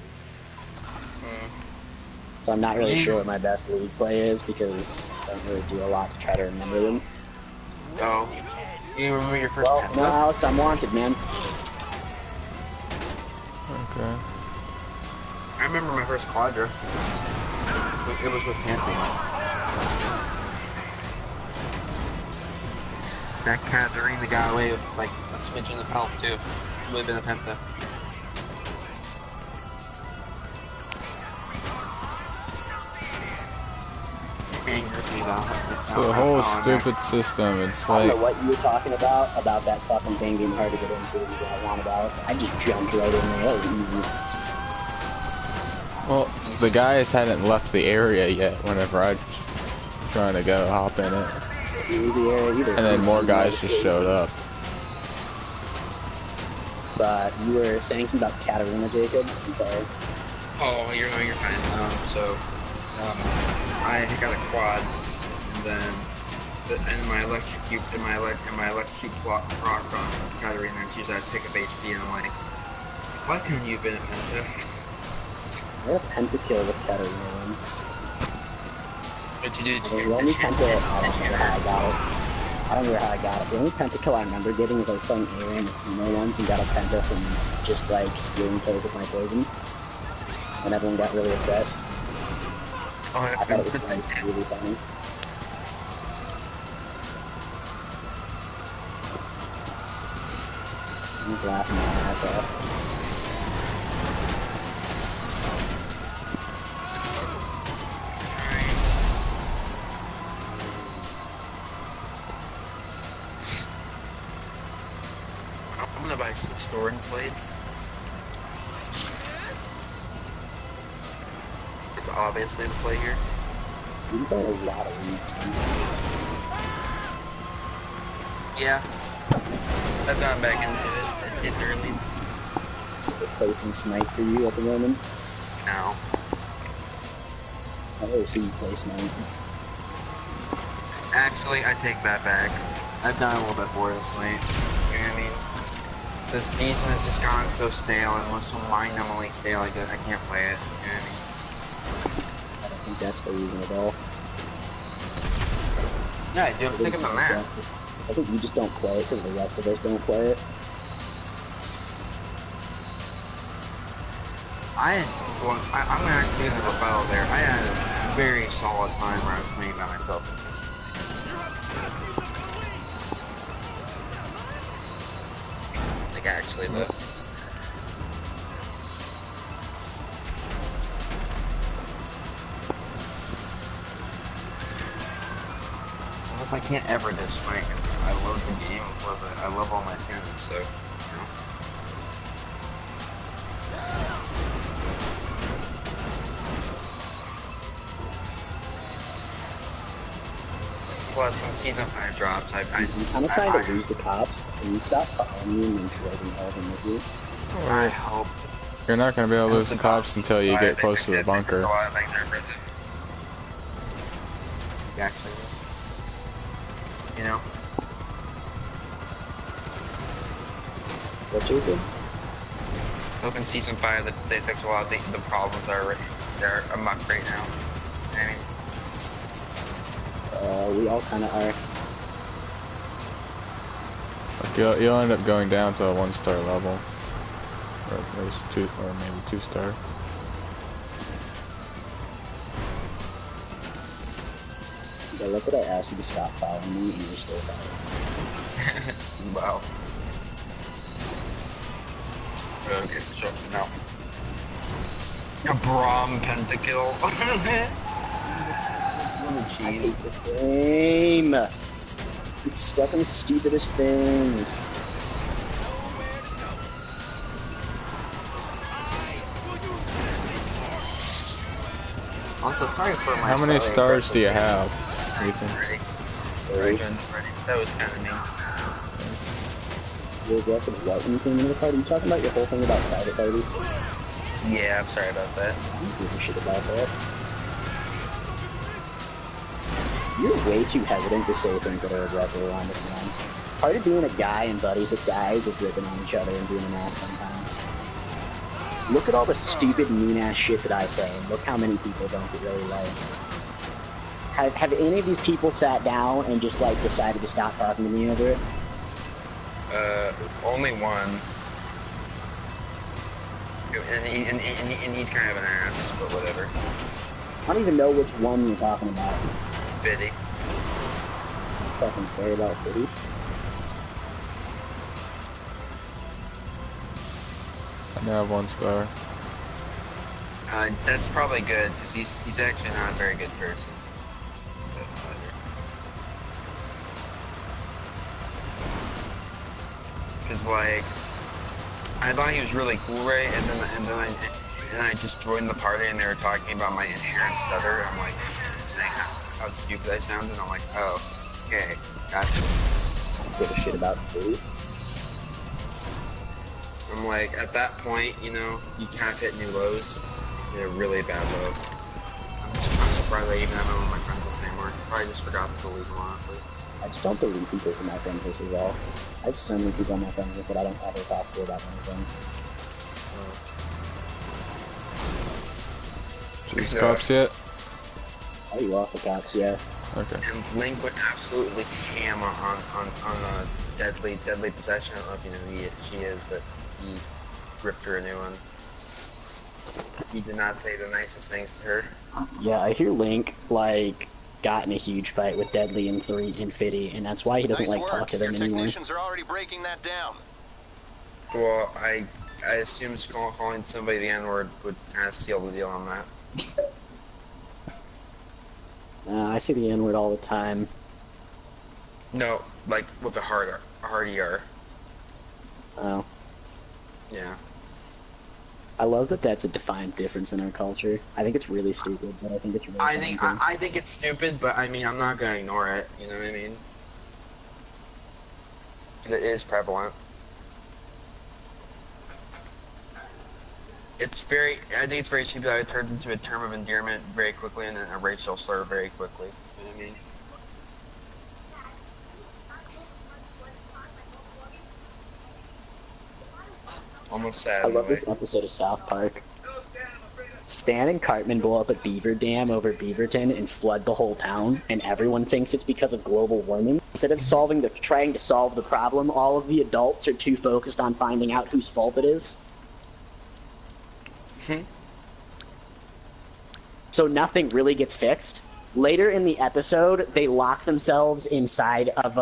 So I'm not really sure what my best league play is because I don't really do a lot to try to remember them. Oh. You remember your first penta? No, Alex, I'm wanted, man. Okay. I remember my first quadra. It was with Pantheon. That Katarina got away with like a smidgen of health too. It would have been a penta. It angers me though. So the whole stupid system, it's I don't know like... what you were talking about that fucking thing being hard to get into and what I want about. I just jumped right in there. That was easy. Well, the guys hadn't left the area yet whenever I was trying to go hop in it. And then more guys just showed up. But you were saying something about Katarina, Jacob? I'm sorry. Oh, you're fine. I got a quad, and then my electrocute rock on Katarina, and she was at tick of HP, and I'm like, why couldn't you have been a penta? I had a pentakill with Katarina once. What you do? The only pentakill, I don't remember how I got it. I don't remember how I got it. The only pentakill I remember getting was I was playing A-Ring with Emo once and got a penta from just like stealing kills with my poison. And everyone got really upset. I thought it was like, really funny. I'm laughing my ass off. I'm gonna buy 6 Thorin's blades. It's obviously the play here. You can play a lot of these. Yeah. I've gone back into it. It's hit early. Replacing Smite for you at the moment? No. I've never seen you play Smite. Actually, I take that back. I've done a little bit more this late. You know what I mean? The season has just gone so stale and was so mind-numbingly stale I can't play it. You know what I mean? I don't think that's the reason at all. Yeah, I do. I'm sick of the map. I think you just don't play it because the rest of us don't play it. I'm actually gonna rebuttal there. I had a very solid time where I was playing by myself consistently. Like actually though. Unless I can't ever destroy it. I love the game, I love all my skins, so, you know. Plus, when Season 5 drops, I'm kind of trying to lose the cops. Can you stop following me and then dragging all of them with you? I hope. You're not going to be able to lose the cops until you get close to the bunker. Actually, you know. What you do? Hope in Season 5 that they fix a lot of the problems that are amok right now. I mean, we all kind of are. You'll end up going down to a 1-star level. Or there's 2, or maybe 2-star. Yeah, look what I asked you to stop following me and you're still following me. Wow. Okay, so no. A Braum pentakill. Little I cheese. hate this game. It's stuck on the stupidest things. Also, sorry for my. How many stars do you have, Ethan? Ready. Ready. That was kind of mean. You're aggressive what when you came into the party? You talking about your whole thing about private parties? Yeah, I'm sorry about that. I don't give a shit about that. You're way too hesitant to say things that are aggressive around this man. Part of being a guy and buddies with guys is ripping on each other and being an ass sometimes. Look at all the stupid, mean-ass shit that I say, and look how many people don't get really like. Have any of these people sat down and just, like, decided to stop talking to me over it? Only one. And he's kind of an ass, but whatever. I don't even know which one you're talking about. Biddy. Fucking care about Biddy. I now have 1 star. That's probably good, because he's actually not a very good person. Because, like, I thought he was really cool, right? And then I just joined the party and they were talking about my inherent stutter. I'm like, saying how stupid I sounded, and I'm like, oh, okay, gotcha. Give a shit about Biddy. I'm like, at that point, you know, you kind of hit new lows. You hit a really bad low. I'm surprised I even have none of my friends list anymore. Probably just forgot to delete them, honestly. I just don't delete people from my friend list is all. I have so many people on my friend list that I don't ever talk to about anything. Is cops yet? Oh, you off the cops, yeah. Okay. And Link went absolutely ham on deadly possession. I don't know if you know who she is, but he ripped her a new one. He did not say the nicest things to her. Yeah, I hear Link, like, got in a huge fight with Deadly and Fitty, and that's why he doesn't, Nice like, work. talk to them Your anymore. technicians are already breaking that down. Well, I assume calling somebody the N-word would kind of seal the deal on that. I say the N-word all the time. No, like with a hard ER. Oh. Yeah. I love that that's a defined difference in our culture. I think it's really stupid, but I think it's really I funny, think it's stupid, but I mean, I'm not gonna ignore it. You know what I mean? It is prevalent. I think it's very stupid that it turns into a term of endearment very quickly and then a racial slur very quickly. You know what I mean? Almost sad. I love this episode of South Park. Stan and Cartman blow up a beaver dam over Beaverton and flood the whole town, and everyone thinks it's because of global warming. Instead of trying to solve the problem, all of the adults are too focused on finding out whose fault it is. So nothing really gets fixed. Later in the episode, they lock themselves inside of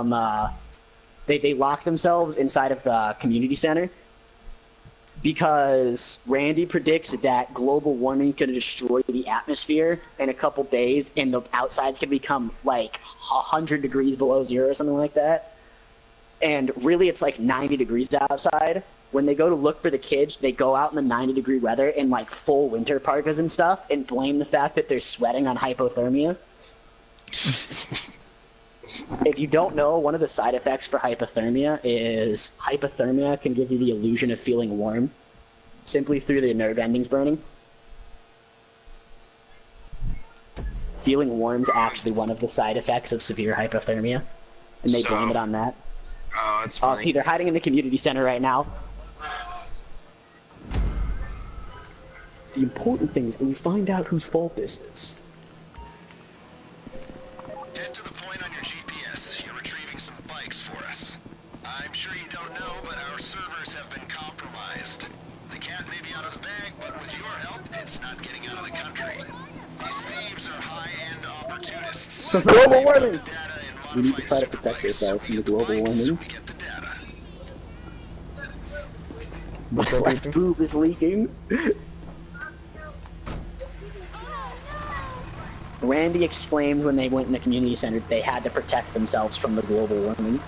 they lock themselves inside of the community center because Randy predicts that global warming is going to destroy the atmosphere in a couple days, and the outside's going to become like 100 degrees below zero or something like that. And really, it's like 90 degrees outside. When they go to look for the kids, they go out in the 90-degree weather in like full winter parkas and stuff and blame the fact that they're sweating on hypothermia. If you don't know, one of the side effects for hypothermia is hypothermia can give you the illusion of feeling warm simply through the nerve endings burning. Feeling warm is actually one of the side effects of severe hypothermia, and they blame it on that. Oh, it's funny. See, they're hiding in the community center right now. The important thing is that we find out whose fault this is. Head to the point on your GPS. You're retrieving some bikes for us. I'm sure you getting out of the country. These thieves are high-end opportunists. Global warming! Data in We need to modified try to protect superbikes. ourselves We from the get the global bikes, warming. we get the data. My left boob is leaking. Randy exclaimed when they went in the community center they had to protect themselves from the global warming.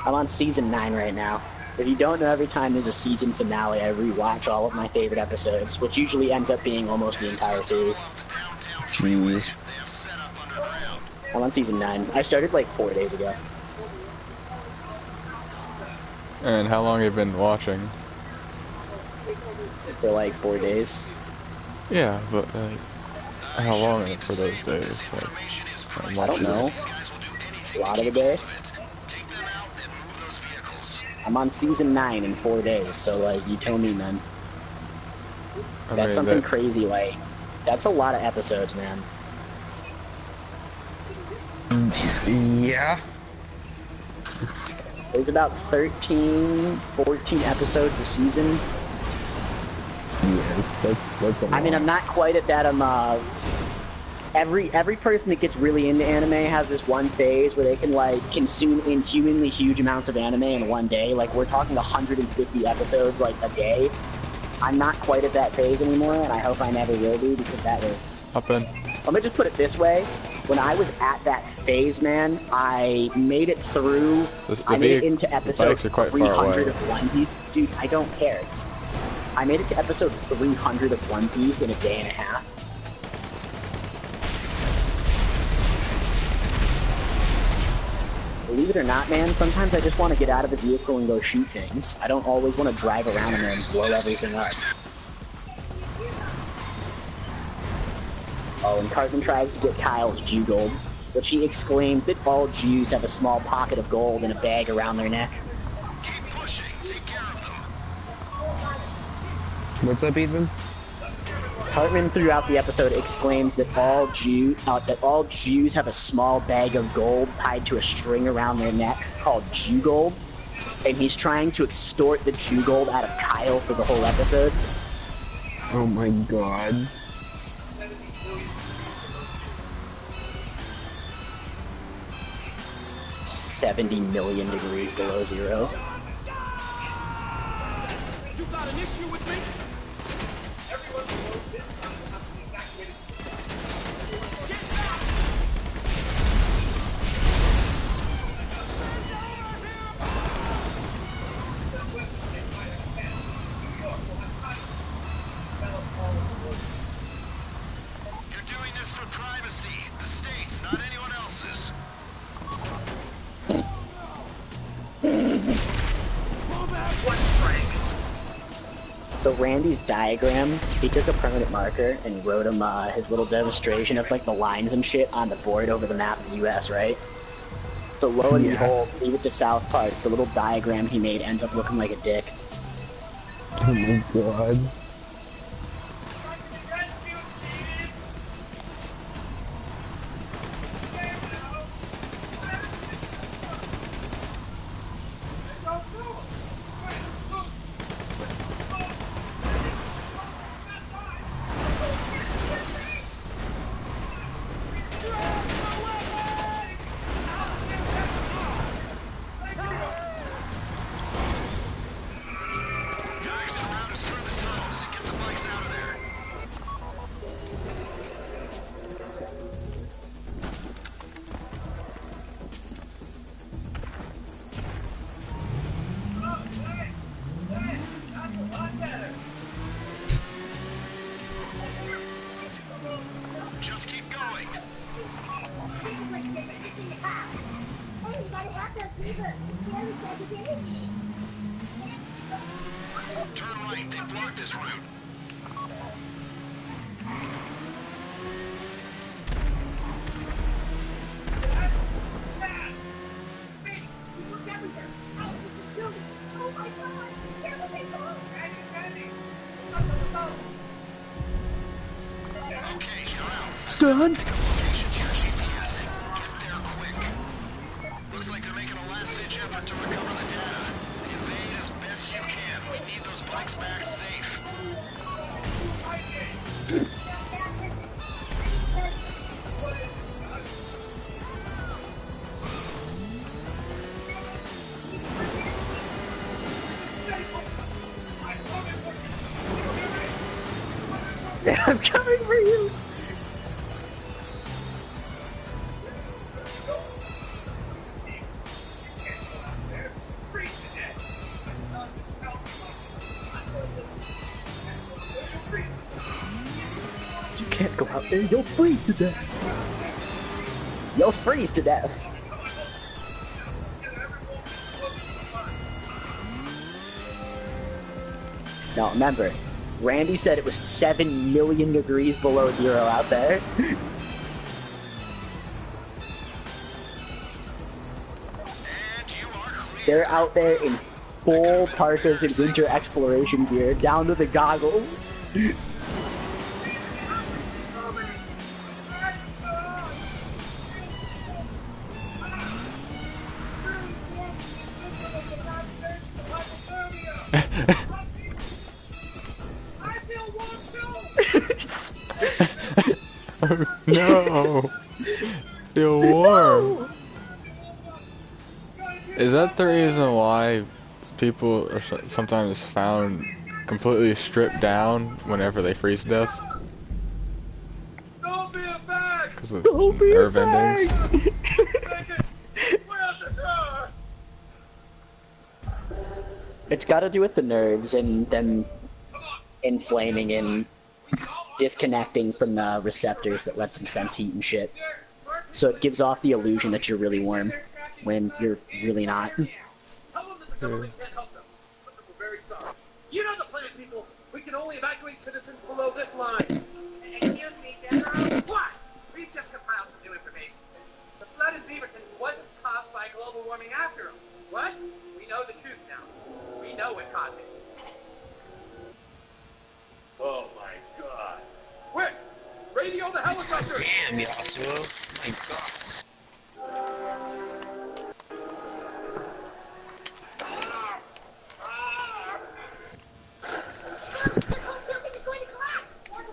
I'm on season 9 right now. If you don't know, every time there's a season finale, I rewatch all of my favorite episodes, which usually ends up being almost the entire series. Jeez. I'm on season 9. I started like 4 days ago. And how long have you been watching? For like 4 days. Yeah, but how long for those days? Like, how I much don't is know. it? A lot of the day. I'm on season 9 in 4 days, so like, you tell me, man. I That's mean, something that, crazy, like, that's a lot of episodes, man. Yeah. There's about 13, 14 episodes a season. Yes, that's a lot. I mean, I'm not quite at that, every person that gets really into anime has this one phase where they can, like, consume inhumanly huge amounts of anime in one day. Like, we're talking 150 episodes, like, a day. I'm not quite at that phase anymore, and I hope I never will be, because that was... Hop in. Let me just put it this way. When I was at that phase, man, I made it through... I made it into episode bikes are quite far away. 300 of One Piece. Dude, I don't care. I made it to episode 300 of One Piece in a day and a half. Believe it or not, man, sometimes I just want to get out of the vehicle and go shoot things. I don't always want to drive around in there and blow everything up. Oh, and Cartman tries to get Kyle's Jew gold, which he exclaims that all Jews have a small pocket of gold in a bag around their neck. Keep pushing. Take care of them. What's up, Ethan? Cartman throughout the episode exclaims that all Jews have a small bag of gold tied to a string around their neck called Jew gold, and he's trying to extort the Jew gold out of Kyle for the whole episode. Oh my god. $70 million degrees below zero. You got an issue with me? Everyone below this time will have to be evacuated. Get back! Some weapons they might have 10. New York will have 5. Develop all of the ordnance. You're doing this for privacy. The state's, not anyone else's. So Randy's diagram, he took a permanent marker and wrote him his little demonstration of like the lines and shit on the board over the map of the US, right? So lo and behold, leave it to South Park, the little diagram he made ends up looking like a dick. Oh my god. Guys, the route is through the tunnels. Get the bikes out of there. Just keep going. Turn right. They blocked this route. Okay, you're out. Stun! Location's your GPS. Get there quick. Looks like they're making a last-ditch effort to recover the data. The I'm coming for you! You can't go out there, you'll freeze to death! You'll freeze to death! Now remember, Randy said it was 7 million degrees below zero out there. They're out there in full parkas and winter exploration gear, down to the goggles. Oh no! Feel warm. Is that the reason why people are sometimes found completely stripped down whenever they freeze to death? Don't be a bag! Because of Don't be a nerve endings. It's got to do with the nerves and them inflaming and disconnecting from the receptors that let them sense heat and shit. So it gives off the illusion that you're really warm when you're really not. Tell them that the government can't help them, but that we're very sorry. You know the plan, people. We can only evacuate citizens below this line. Excuse me, General. What? We've just compiled some new information. The flood in Beaverton wasn't caused by global warming after all. What? We know the truth now. We know what caused it. Oh my God. Quick! Radio the helicopter! Damn, Yasuo.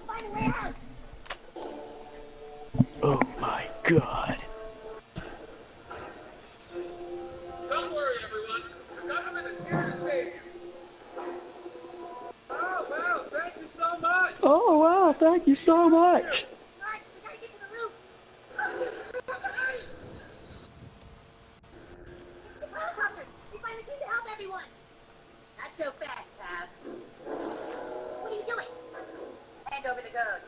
My God. Oh my god. Don't worry, everyone. The government is here to save you. Oh, wow, thank you so much. Oh wow, thank you so much. We gotta get to the roof. The helicopters! We finally came to help everyone! Not so fast, Cav. What are you doing? Hand over the gold.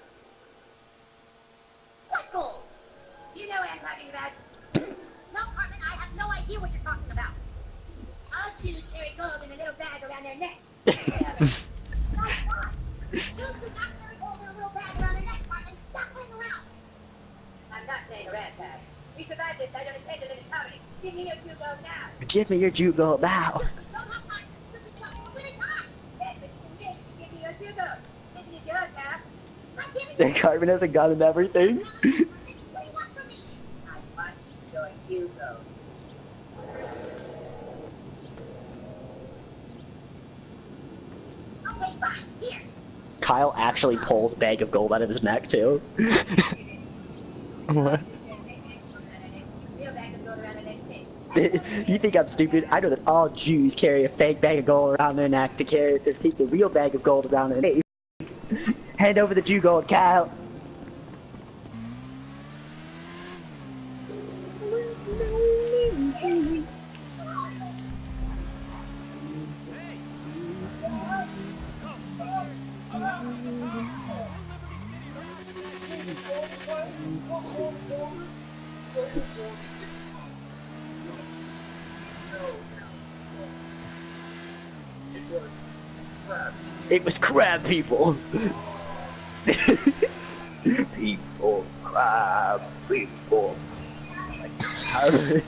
What gold? You know what I'm talking about. No, Cartman, I have no idea what you're talking about. All Jews carry gold in a little bag around their neck. Nice shot. Jews do not carry gold in a little bag around their neck, Cartman. Stop playing around. I'm not playing around, Cav. We survived this. I don't intend to live in poverty. Give me your Jew gold now. Give me your Jew gold now. We don't have time for stupid stuff. Give it back. Yes, but you can give me your Jew gold. Decision is yours, Cav. I'm giving And Cartman has a gun and everything. What do you want from me? I want your Jew gold. Okay, fine. Here. Kyle actually pulls a bag of gold out of his neck too. What? Real bags of gold around their neck stick. You think I'm stupid? I know that all Jews carry a fake bag of gold around their neck to keep the real bag of gold around their neck. Hand over the Jew gold, Kyle. It was crab people. People, crab people. Crab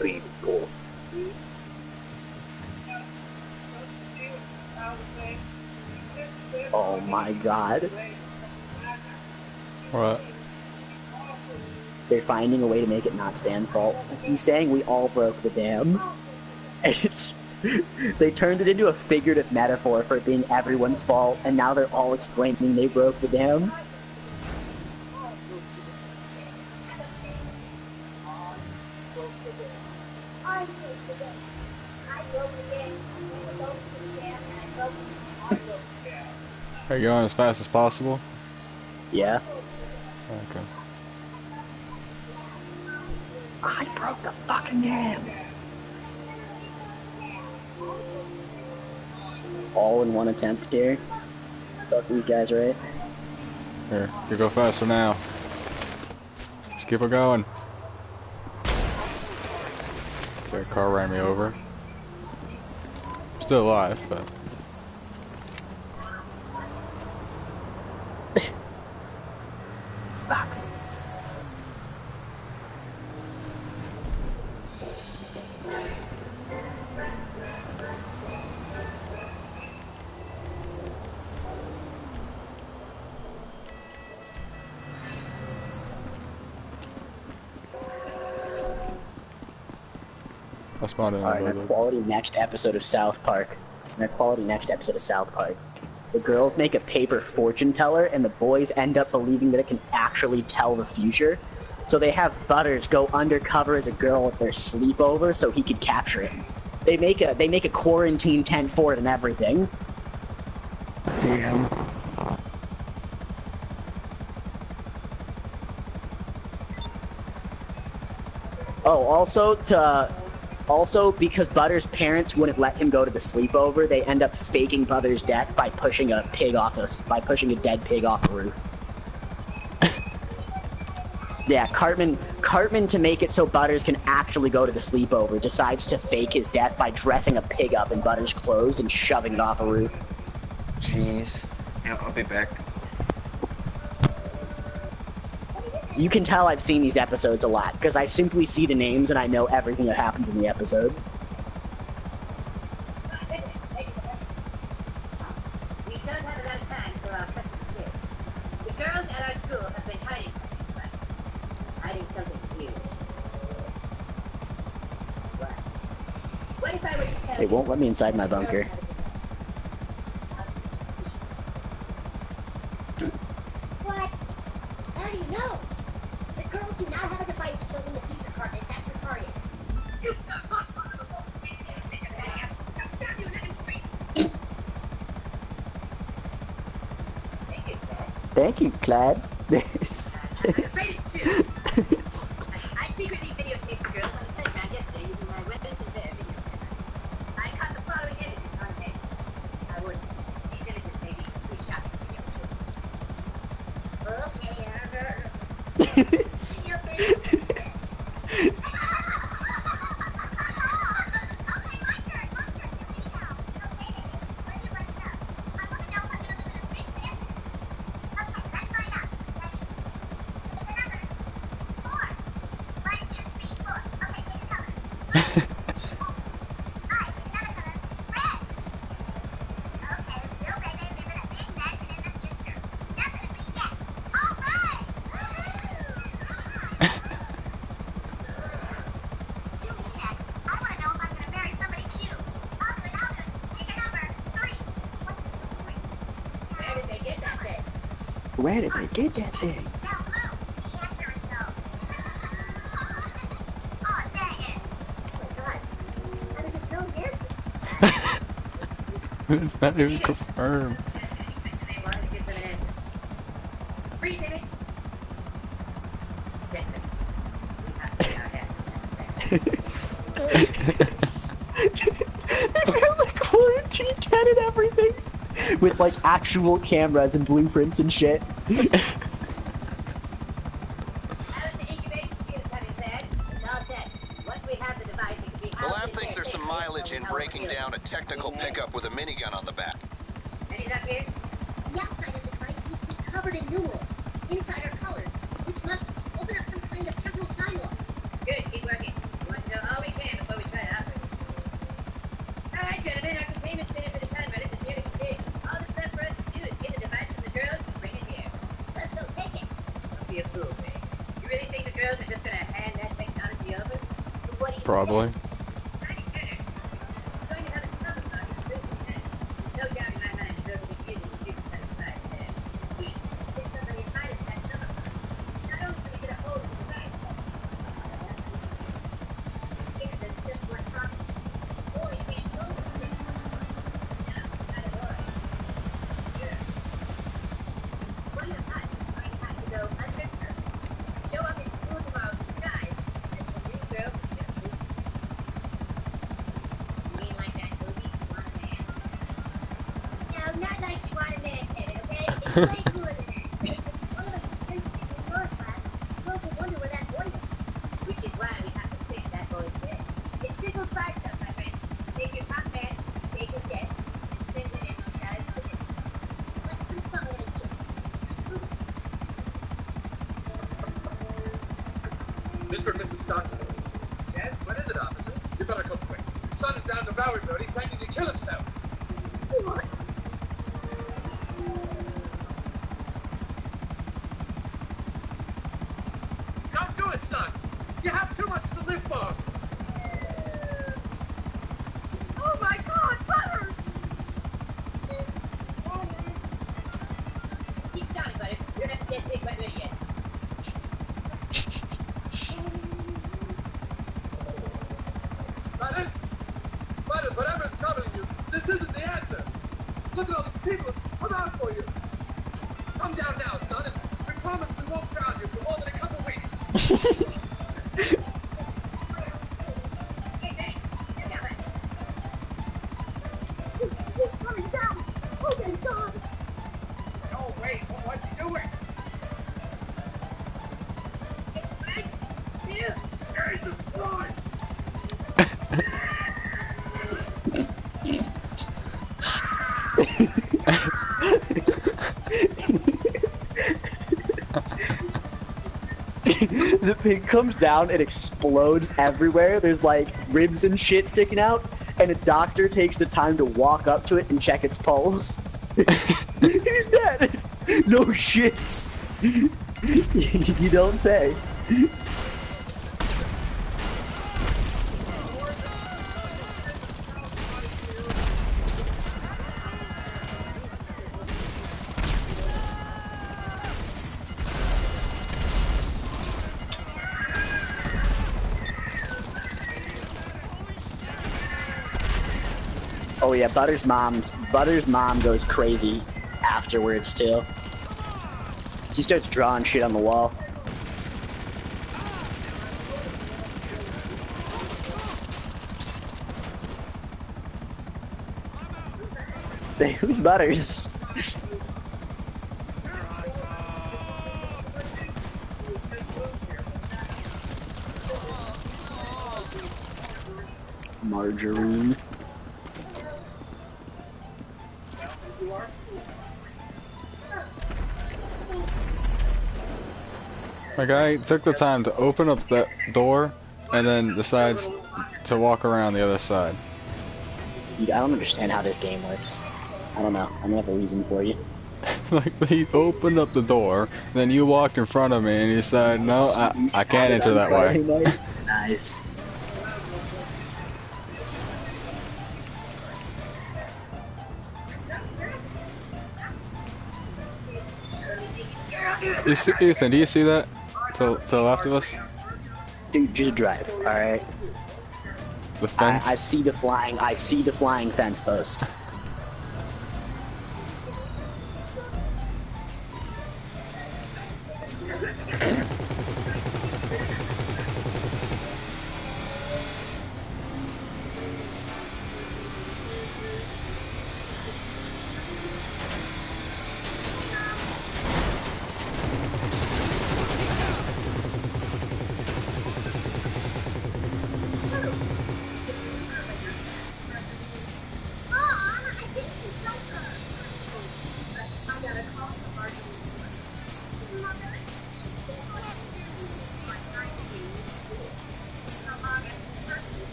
people. Oh my god. What? They're finding a way to make it not Stan's fault. He's saying we all broke the dam. And it's... They turned it into a figurative metaphor for it being everyone's fault, and now they're all explaining they broke the dam. Are you going as fast as possible? Yeah. Okay. I broke the fucking dam. All in one attempt here. Fuck these guys, right? Here, you go faster now. Just keep it going. Okay, a car ran me over. Still alive, but... Fuck. I spawned in a Alright, our little. quality next episode of South Park. Our quality next episode of South Park. The girls make a paper fortune teller, and the boys end up believing that it can actually tell the future. So they have Butters go undercover as a girl at their sleepover so he could capture it. They make a quarantine tent for it and everything. Damn. Oh, also because Butters' parents wouldn't let him go to the sleepover, they end up faking Butters' death by pushing a dead pig off a roof. Yeah, Cartman, to make it so Butters can actually go to the sleepover, decides to fake his death by dressing a pig up in Butters' clothes and shoving it off a roof. Jeez. Yeah, I'll be back. You can tell I've seen these episodes a lot, because I simply see the names and I know everything that happens in the episode. We don't have a lot of time for our custom chase. The girls at our school have been hiding something from us. Hiding something huge. What? What if I were to tell They you? won't let me inside my bunker. What? How do you know? The girls do not have a device to show them the future card, and that's your target. You son of a sick of that ass. Now, damn you, let him free. Thank you, Dad. Thank you, Clyde. I secretly videotaped the girls on the playground yesterday using my weapons and their video camera. I caught the following images on tape. I would. These images may be too shocking for young children. Okay, see you, baby. Yes. Where did they get that thing? Where did they get that thing? It's not even confirmed. They found the quarantine tent and everything! With like actual cameras and blueprints and shit. The lab thinks there's some mileage in breaking down a technical pickup with a minigun on the back. And he's up here? The outside of the device needs to be covered in numerals. Inside are colors, which must open up some kind of temporal time lock. Good, keep working. We want to know all we can before we try to operate. Alright, gentlemen, our containment center for the timer is nearly complete. All that's left for us to do is get the device from the girls and bring it here. Let's go take it. Don't be a fool, man. You really think the girls are just gonna hand that technology over? What do you Probably. think? Going to have a stomach bug in the building then. There's no doubt in my mind the girls will be using the future satisfied there. We get somebody inside of that stomach bug. Not only can we get a hold of the device, but there's just one problem. Boy can't go to the stomach bug. Now, Which is why we have to fix that boy's head. It's simple five stuff, my friend. Take your top man, take his debt, and send it in those guys with it. Let's put something in here. Mr. and Mrs. Stockton. Yes, what is it, officer? You better come quick. Your son is down the Bowery Road. He's planning to kill himself. What? Don't do it, son. You have too much to live for. Oh my God, Butters! Keep starting, Butters. You're not get big right ready yet. Butters, whatever's troubling you, this isn't the answer. Look at all these people who come out for you. Come down now, son, and we promise we won't crowd you for more than a couple weeks. He's coming down! Oh my God! Oh, wait, what are you doing? It's right here! Jesus Christ! The pig comes down and explodes everywhere. There's like ribs and shit sticking out, and a doctor takes the time to walk up to it and check its pulse. He's dead. No shit. You don't say. Oh yeah, Butter's mom goes crazy afterwards too. She starts drawing shit on the wall. Hey, who's Butters? Margarine. My guy took the time to open up that door and then decides to walk around the other side. I don't understand how this game works. I don't know. I'm gonna have a reason for you. Like, he opened up the door, then you walked in front of me and he said, no, I can't enter that way. Nice. You see, Ethan, do you see that? To the left of us? Dude, just drive, alright? The fence? I see the flying fence post.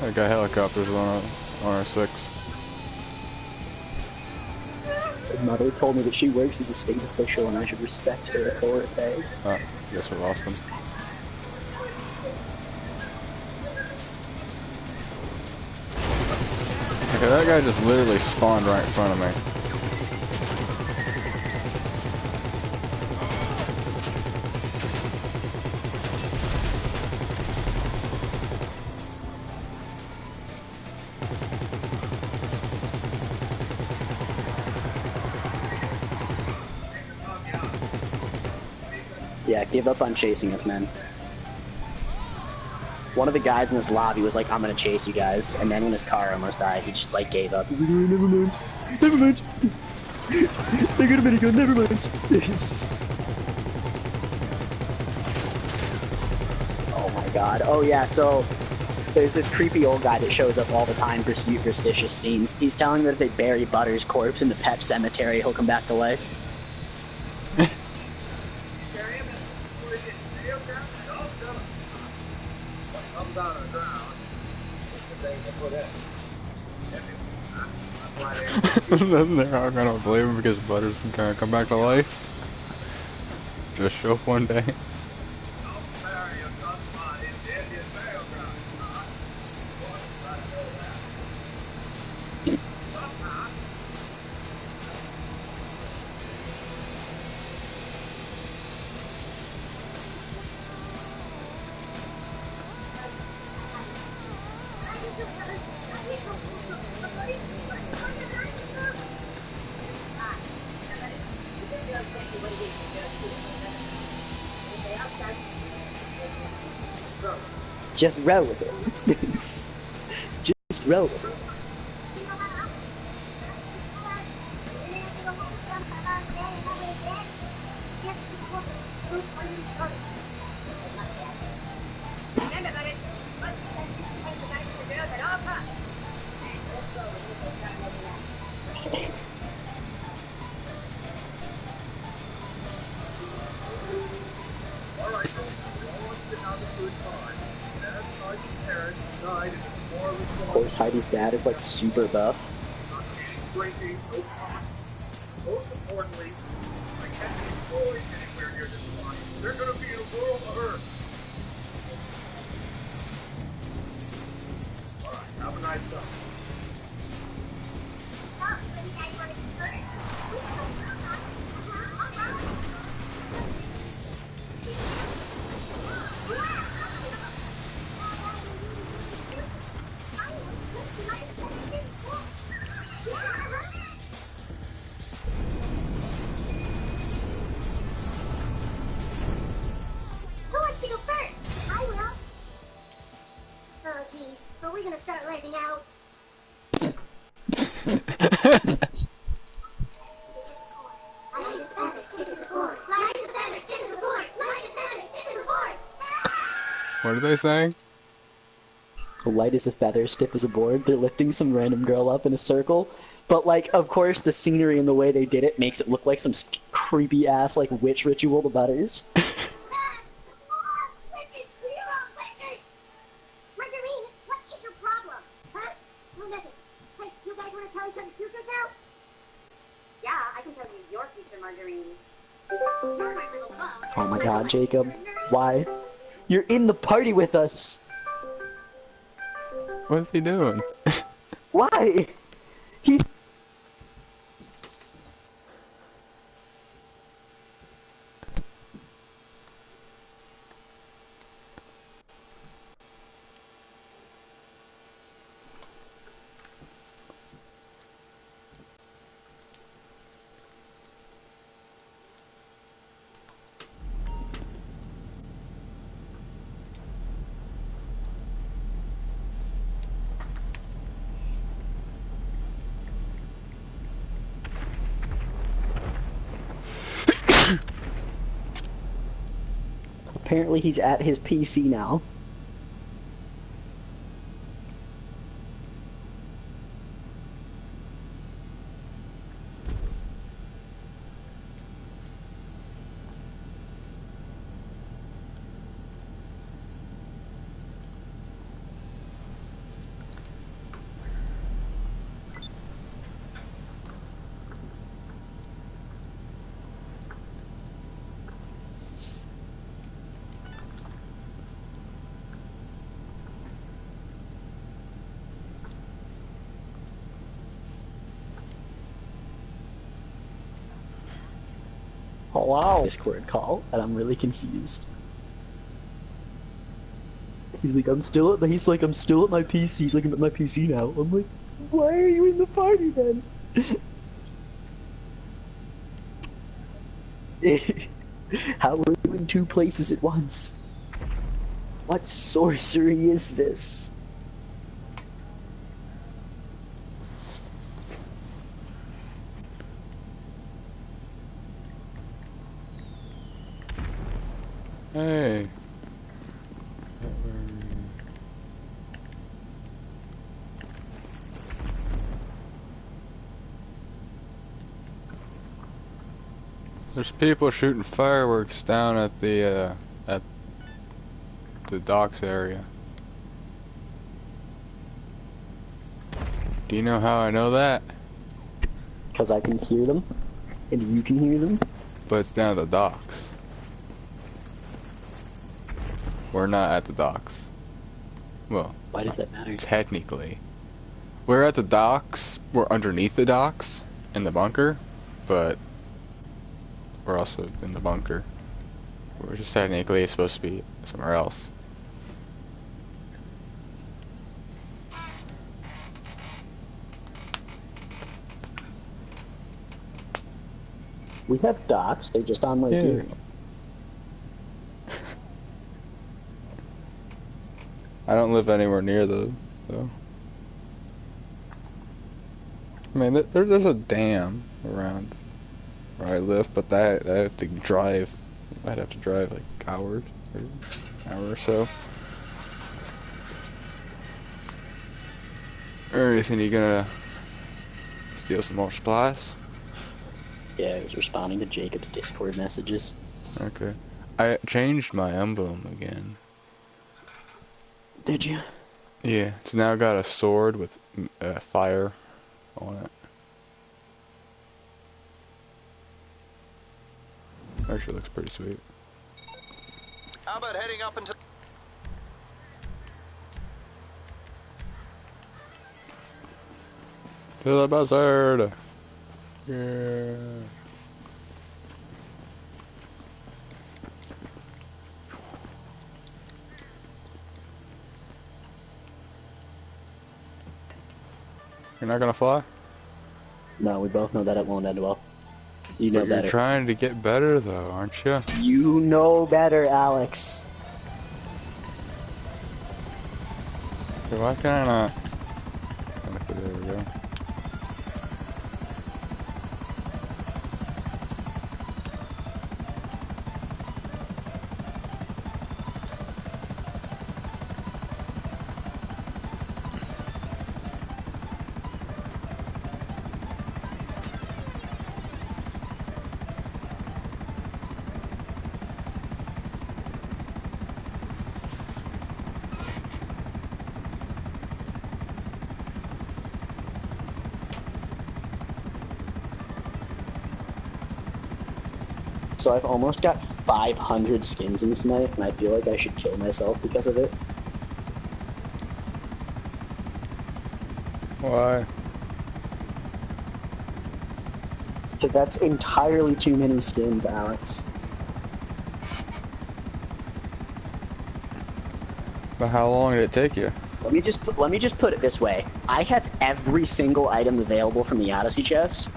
I got helicopters on our 6. His mother told me that she works as a state official and I should respect her authority. Oh, guess we lost him. Okay, that guy just literally spawned right in front of me. Yeah, give up on chasing us, man. one of the guys in this lobby was like, I'm gonna chase you guys, and then when his car almost died, he just like gave up. He's like, oh, never mind. Never mind. I got a minigun, never mind. Oh my god. Oh yeah, so there's this creepy old guy that shows up all the time for superstitious scenes. He's telling that if they bury Butter's corpse in the pet cemetery, he'll come back to life. Then they're all gonna believe him because Butter's gonna come back to life. Just show up one day. Just roll with it. Just roll with it. Remember, buddy, must protect the guys and the girls at all costs. And let's go with this time over that. Alright, everyone should have a good time. As Heidi's parents died in a war with Of course, Heidi's dad is like super buff. not eating, drinking, no pot. Most importantly, I can't be going anywhere near this line. They're gonna be in a world of hurt. Alright, have a nice time. Who wants to go first? I will. Oh, geez. Are we gonna start letting out? Light as a feather, stick as a board. Light as a feather, stick as a board. Light as a feather, stick as a board. What are they saying? Light as a feather, stiff as a board. They're lifting some random girl up in a circle. But like, of course, the scenery and the way they did it makes it look like some creepy ass like witch ritual to Butters. Witches! We are all witches! Margarine, what is your problem? Huh? No, nothing. Hey, you guys want to tell each other futures now? Yeah, I can tell you your future, Margarine. You're my little bum. Oh my god, Jacob. Why? You're in the party with us! What's he doing? Why? He's... Apparently he's at his PC now. Oh wow. Discord call, and I'm really confused. He's like, I'm still at my PC. He's like, I'm at my PC now. I'm like, why are you in the party then? How are you in two places at once? What sorcery is this? Hey. There's people shooting fireworks down at the docks area. Do you know how I know that? Because I can hear them, and you can hear them. But it's down at the docks. We're not at the docks. Well, Why does that matter? technically. We're at the docks. We're underneath the docks in the bunker, but we're also in the bunker. We're just technically supposed to be somewhere else. We have docks, they're just on Lake Erie. I don't live anywhere near those, though. I mean, there's a dam around where I live, but that I have to drive. I'd have to drive like an hour or so. Or anything, you gonna steal some more supplies? Yeah, I was responding to Jacob's Discord messages. Okay. I changed my emblem again. Did you? Yeah, it's now got a sword with fire on it. Actually looks pretty sweet. How about heading up into... To the buzzard! Yeah. You're not gonna fly? No, we both know that it won't end well. You know But you're better. trying to get better though, aren't you? You know better, Alex. Okay, why can I not? Okay, there we go. So I've almost got 500 skins in this knife, and I feel like I should kill myself because of it. Why? Because that's entirely too many skins, Alex. But how long did it take you? Let me just put it this way. I have every single item available from the Odyssey chest.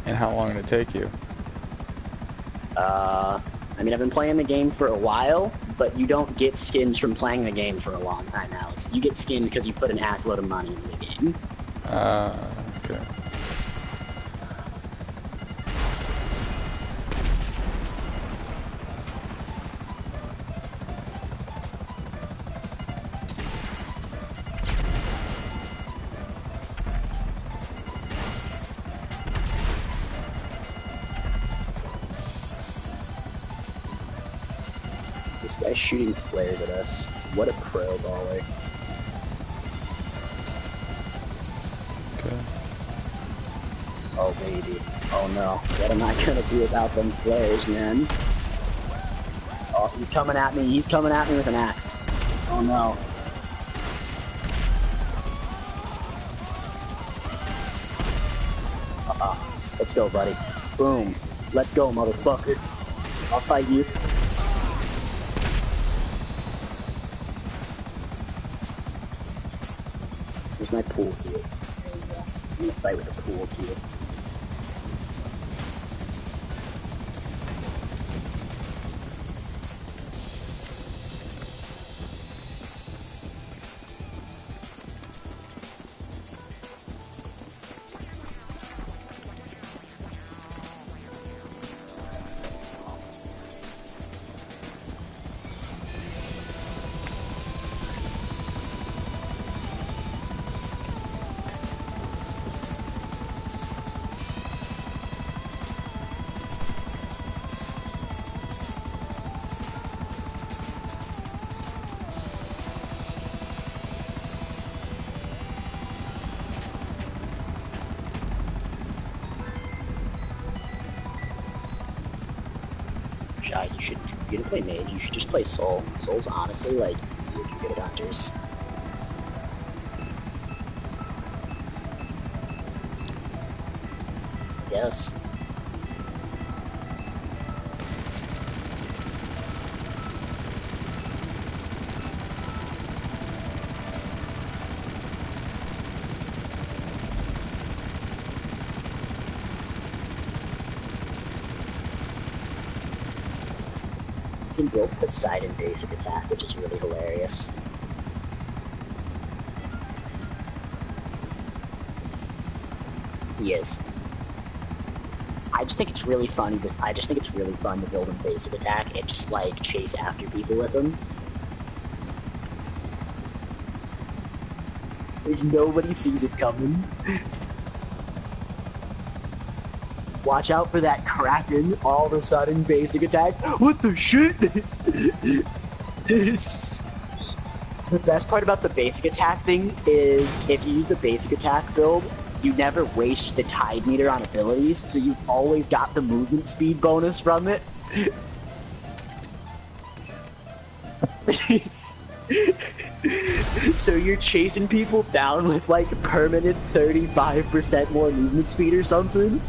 And how long did it take you? I mean, I've been playing the game for a while, but you don't get skins from playing the game for a long time, Alex. You get skins because you put an assload of money into the game. Okay. This guy's shooting flares at us. What a pro baller. Okay. Oh, baby. Oh, no. What am I gonna do about them flares, man? Oh, he's coming at me. He's coming at me with an axe. Oh, no. Let's go, buddy. Boom. Let's go, motherfucker. I'll fight you. Here's my pool cue. I'm gonna fight with a pool cue. shot, you should, if you're gonna play mage, you should just play Soul. Soul's honestly, like, easy if you're good at hunters. Yes. You can build Poseidon basic attack, which is really hilarious. He is. I just think it's really fun. I just think it's really fun to build a basic attack and just like chase after people with them. Nobody sees it coming. Watch out for that Kraken, all of a sudden, basic attack. What the shit? The best part about the basic attack thing is if you use the basic attack build, you never waste the tide meter on abilities, so you've always got the movement speed bonus from it. So you're chasing people down with like permanent 35% more movement speed or something.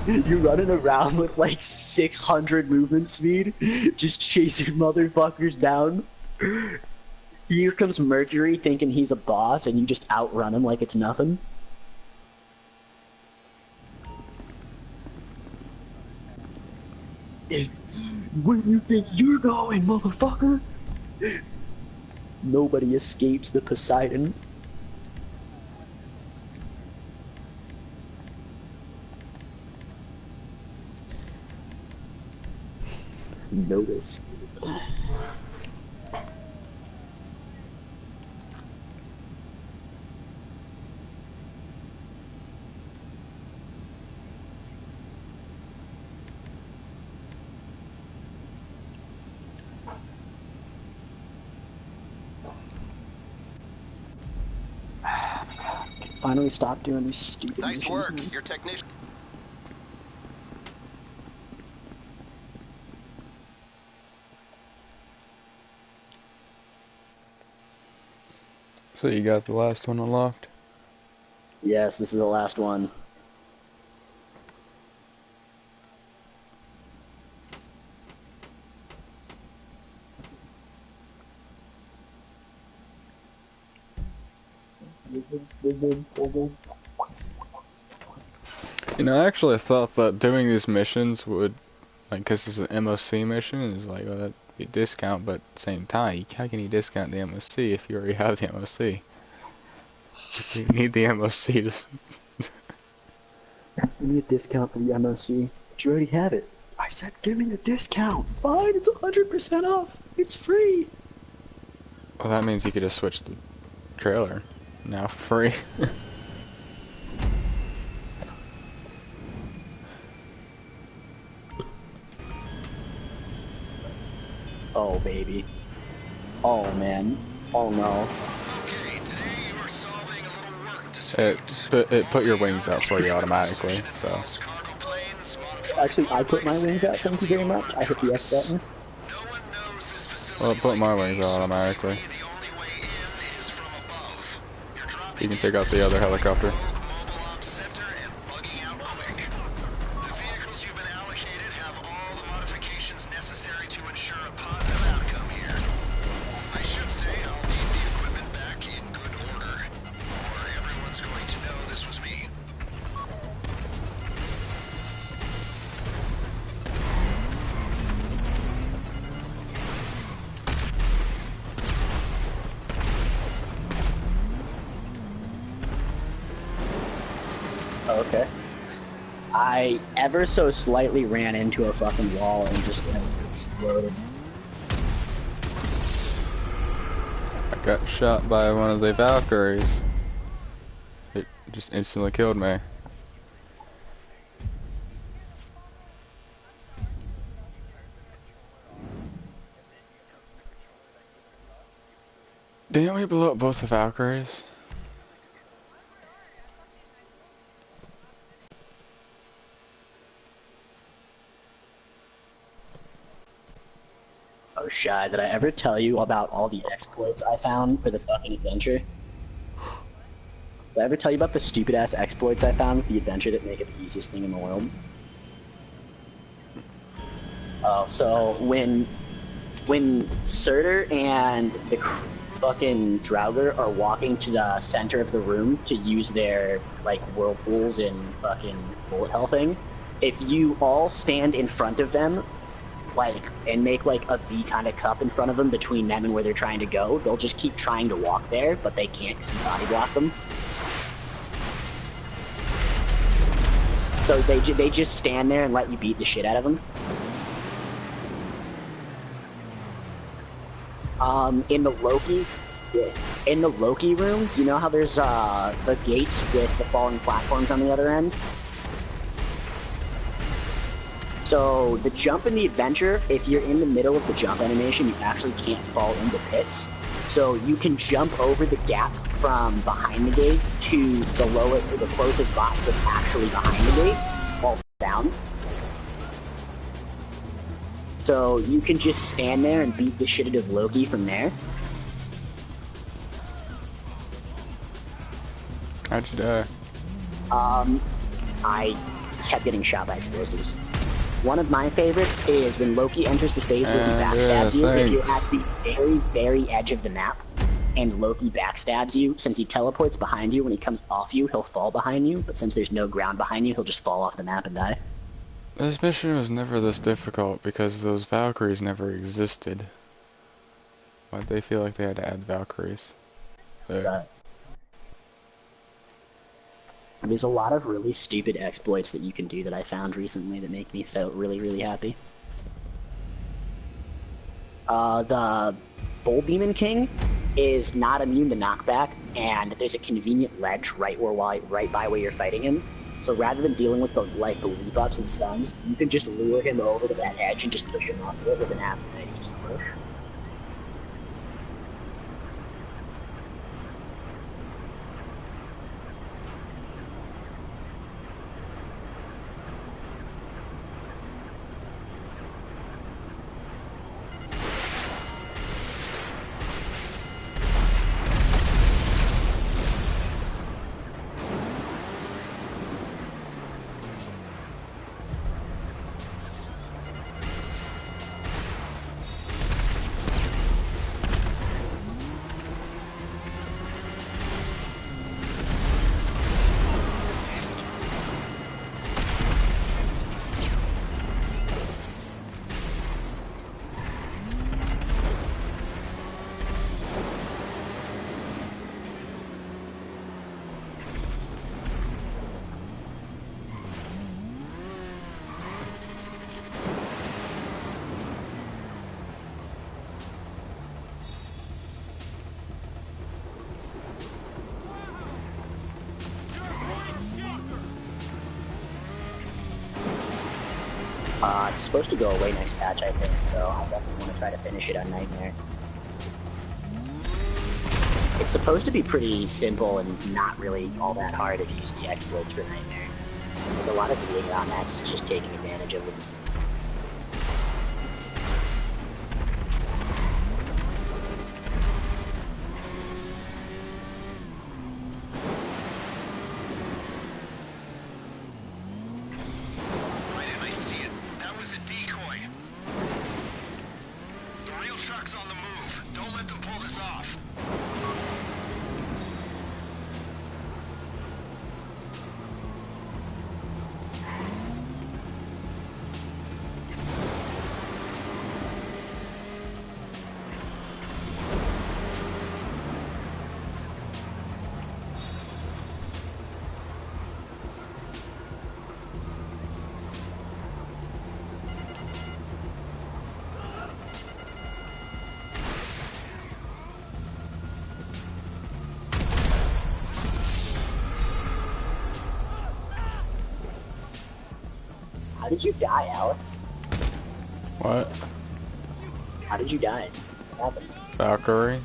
You're running around with like 600 movement speed, just chasing motherfuckers down. Here comes Mercury thinking he's a boss, and you just outrun him like it's nothing. Where do you think you're going, motherfucker? Nobody escapes the Poseidon. No escape. Finally stop doing these stupid Nice missions, work. man. Your technician. So you got the last one unlocked? Yes, this is the last one. You know, I actually thought that doing these missions would, like, because it's an MOC mission, is like, well, that'd be a discount, but at the same time, how can you discount the MOC if you already have the MOC? You need the MOC to... Give me a discount for the MOC. But you already have it. I said give me a discount. Fine, it's 100% off. It's free. Well, that means you could just switch the trailer now for free. Oh, baby. Oh, man. Oh, no. Okay, today you are solving a little work dispute. It put your wings out for you automatically, so... Cargo planes, Actually, I put my wings out, thank you very much. I hit the X button. No one knows this facility Well, it put my wings out so automatically. the only way in is from above. You're dropping You can take out the other helicopter. mobile ops center and bugging out quick. The vehicles you've been allocated have all the modifications necessary to ensure a positive outcome here. I should say I'll need the equipment back in good order, or everyone's going to know this was me. Okay. I ever so slightly ran into a fucking wall and just like exploded. I got shot by one of the Valkyries. It just instantly killed me. Didn't we blow up both the Valkyries? Shy, did I ever tell you about all the exploits I found for the fucking adventure? Did I ever tell you about the stupid-ass exploits I found with the adventure that make it the easiest thing in the world? Oh, so when Surtur and the fucking Draugr are walking to the center of the room to use their, like, whirlpools and fucking bullet hell thing, if you all stand in front of them, like, and make, like, a V kind of cup in front of them between them and where they're trying to go, they'll just keep trying to walk there, but they can't because you body block them. So they just stand there and let you beat the shit out of them. In the Loki room, you know how there's the gates with the falling platforms on the other end? So the jump in the adventure, if you're in the middle of the jump animation, you actually can't fall into pits. So you can jump over the gap from behind the gate to the closest box that's actually behind the gate, fall down. So you can just stand there and beat the shit out of Loki from there. How'd you die? I kept getting shot by explosives. One of my favorites is when Loki enters the phase where he backstabs you. If you're at the very, very edge of the map, and Loki backstabs you, since he teleports behind you, when he comes off you, he'll fall behind you, but since there's no ground behind you, he'll just fall off the map and die. This mission was never this difficult because those Valkyries never existed. Why'd they feel like they had to add Valkyries? There. There's a lot of really stupid exploits that you can do that I found recently that make me so really, really happy. The Bull Demon King is not immune to knockback, and there's a convenient ledge right by where you're fighting him. So rather than dealing with the leap ups and stuns, you can just lure him over to that edge and just push him off it with an app that you just push. It's supposed to go away next patch, I think, so I definitely want to try to finish it on Nightmare. It's supposed to be pretty simple and not really all that hard if you use the exploits for Nightmare. Like, a lot of the on that's just taking advantage of them. How did you die, Alex? What? How did you die? What happened? Valkyrie?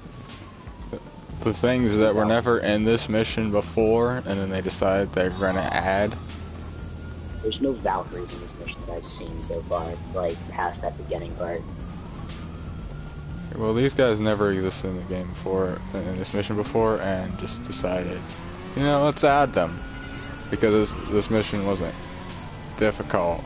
The things that were never in this mission before, and then they decided they're gonna add. There's no Valkyries in this mission that I've seen so far, like, past that beginning part. Well, these guys never existed in the game before, in this mission before, and just decided, you know, let's add them. Because this mission wasn't difficult.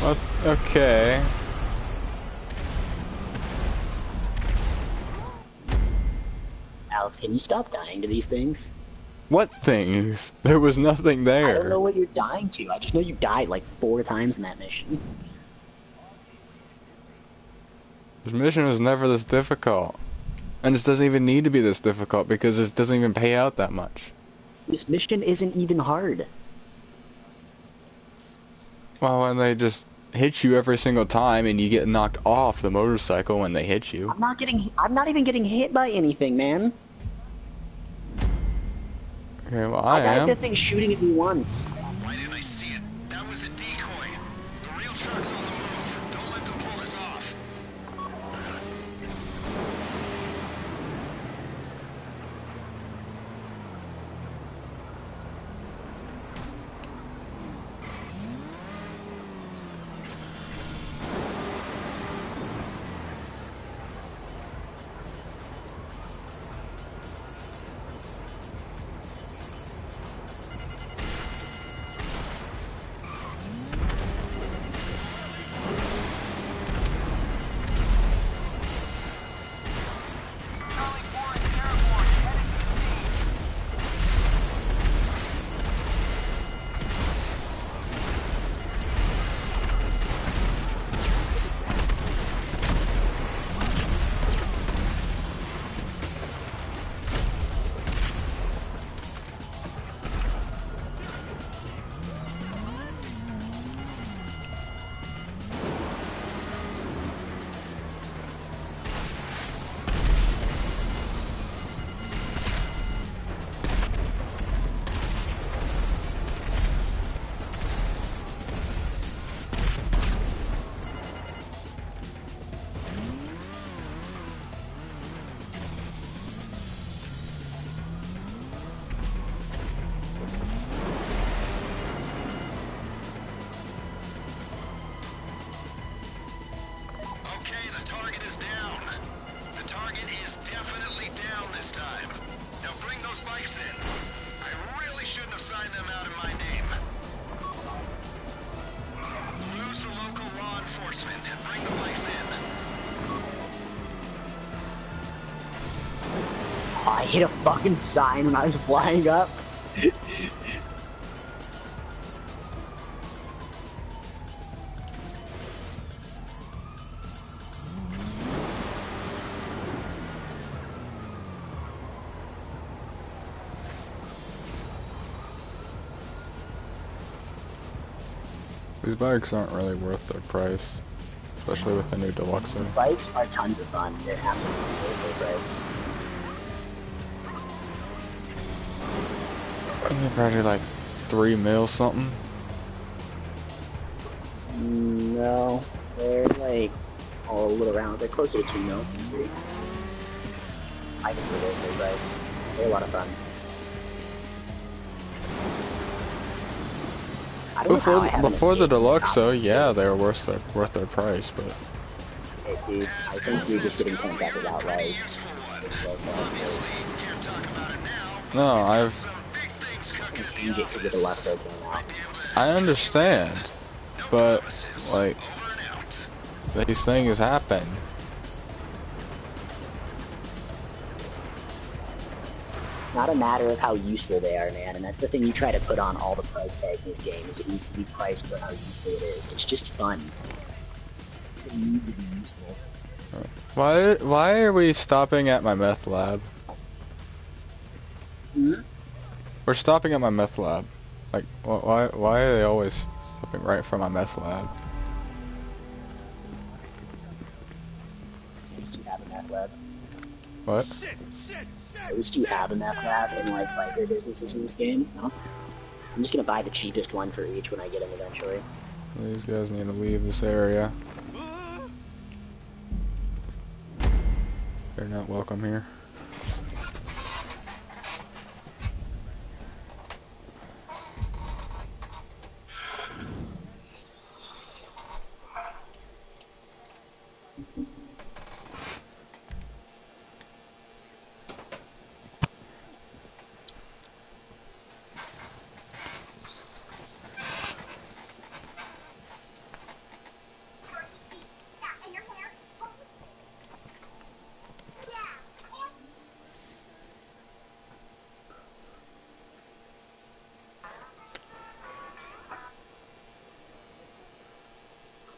Well, okay. Alex, can you stop dying to these things? What things? There was nothing there. I don't know what you're dying to. I just know you died like 4 times in that mission. This mission was never this difficult. And this doesn't even need to be this difficult because this doesn't even pay out that much. This mission isn't even hard. Well, when they just hit you every single time and you get knocked off the motorcycle when they hit you. I'm not even getting hit by anything, man. Okay, well, I am. got the thing shooting at me once. Why didn't I see it? That was a decoy. The real truck's on the move. Don't let them pull this off. Okay, the target is down. The target is definitely down this time. Now bring those bikes in. I really shouldn't have signed them out in my name. Lose the local law enforcement and bring the bikes in. Oh, I hit a fucking sign when I was flying up. These bikes aren't really worth their price, especially with the new deluxe. Bikes are tons of fun. They're absolutely worth their price. They're probably like 3 mil something. No, they're like all a little around. They're closer to 2 mil. 3. I think they're worth their price. They're a lot of fun. I don't know how I haven't Before the escaped deluxe, the though, cops yeah, these they days. were worth their price, but Hey, dude, I think you're just getting contacted outright. Obviously, can't talk about it now. no, I've Some big things cooking in You the get to get the office. left open now. I understand, No but promises. like Over and out. these things happen. Not a matter of how useful they are, man, and that's the thing you try to put on all the price tags in this game, is it needs to be priced for how useful it is. It's just fun. It doesn't need to be useful. Why are we stopping at my meth lab? Hmm? We're stopping at my meth lab. Like, why are they always stopping right from my meth lab? At least you have a meth lab. What? Shit, shit, shit. At least you have a meth lab in, like, biker businesses in this game, no? I'm just gonna buy the cheapest one for each when I get them eventually. These guys need to leave this area. They're not welcome here.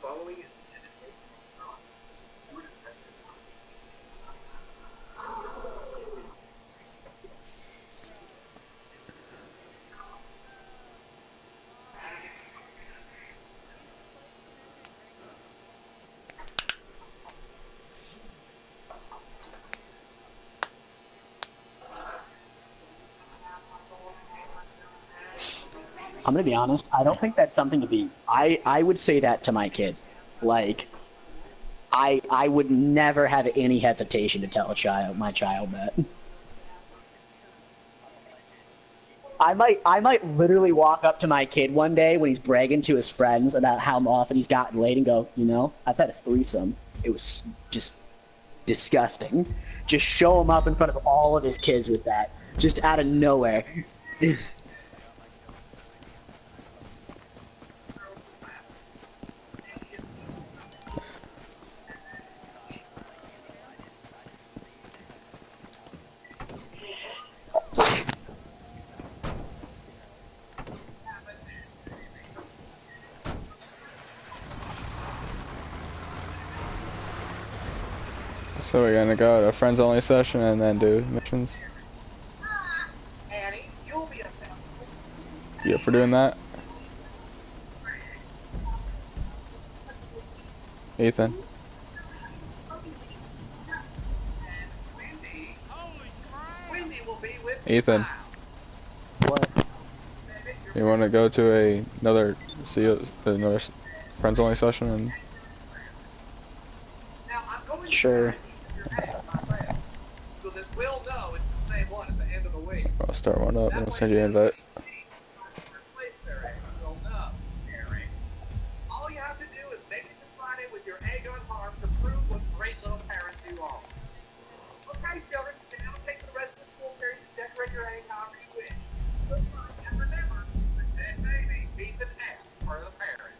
Following is intended for drawings. Support is I'm gonna be honest. I don't think that's something to be. I would say that to my kid. Like, I would never have any hesitation to tell my child that. I might literally walk up to my kid one day when he's bragging to his friends about how often he's gotten laid and go, you know, I've had a threesome. It was just disgusting. Just show him up in front of all of his kids with that, just out of nowhere. So we're gonna go to a friends only session and then do missions. Annie, you'll be a You up for doing that? Ethan? Wendy will be with Ethan? What? You wanna go to another friends only session and Now I'm going Sure. so that we'll know it's the same one at the end of the week. I'll start one up and I'll send you an invite. Replace their egg. We'll know, Eric. All you have to do is make it to Friday with your egg on harm to prove what great little parents you are. Okay, children, now take the rest of the school period to decorate your egg however you wish. Good luck, and remember, the dead baby beats an F for the parents.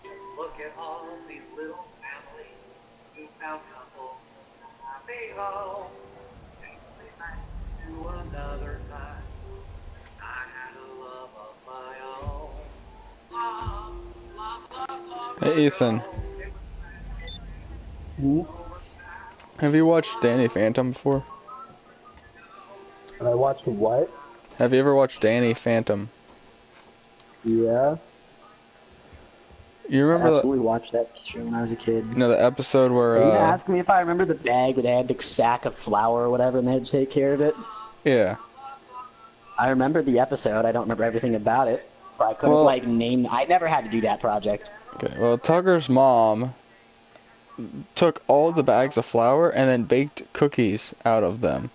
Just look at all these little families who found couple happy home. Takes me back to another time. I had a love of my own. Love Hey Ethan, It Hmm? have you watched Danny Phantom before? I watched what? Have you ever watched Danny Phantom? Yeah. You I remember absolutely watched that show when I was a kid. the episode Are you where gonna ask me if I remember the bag where they had the sack of flour or whatever and they had to take care of it? yeah. I remember the episode, I don't remember everything about it. So I couldn't, Well- name... I never had to do that project. Okay, well Tugger's mom took all the bags of flour and then baked cookies out of them.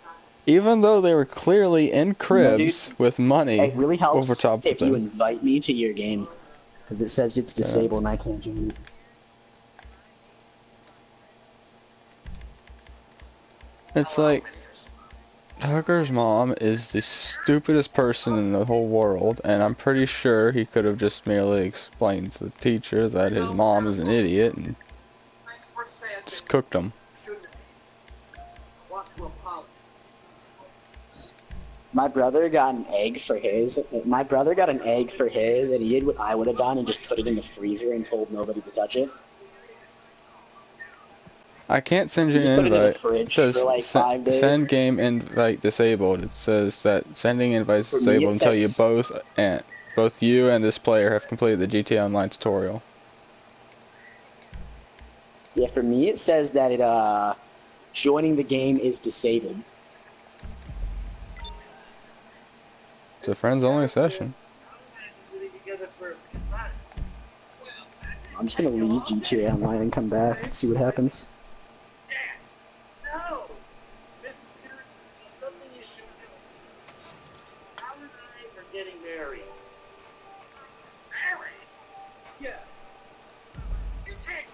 Even though they were clearly in cribs with money It really helps over top of if you them. invite me to your game. Because it says it's disabled and I can't join it. It's like, Tucker's mom is the stupidest person in the whole world, and I'm pretty sure he could have just merely explained to the teacher that his mom is an idiot and just cooked him. want to apologize. My brother got an egg for his. My brother got an egg for his, and he did what I would have done and just put it in the freezer and told nobody to touch it. I can't send you You an put it in the invite. It fridge says for like 5 days. send game invite disabled. It says that sending invites For me, disabled it until you says- both you and this player have completed the GTA Online tutorial. Yeah, for me it says that joining the game is disabled. It's a friends only session. I'm just gonna leave GTA Online and come back, see what happens. No! This is something you should do. How and I are getting married. Married? Yes. You can't.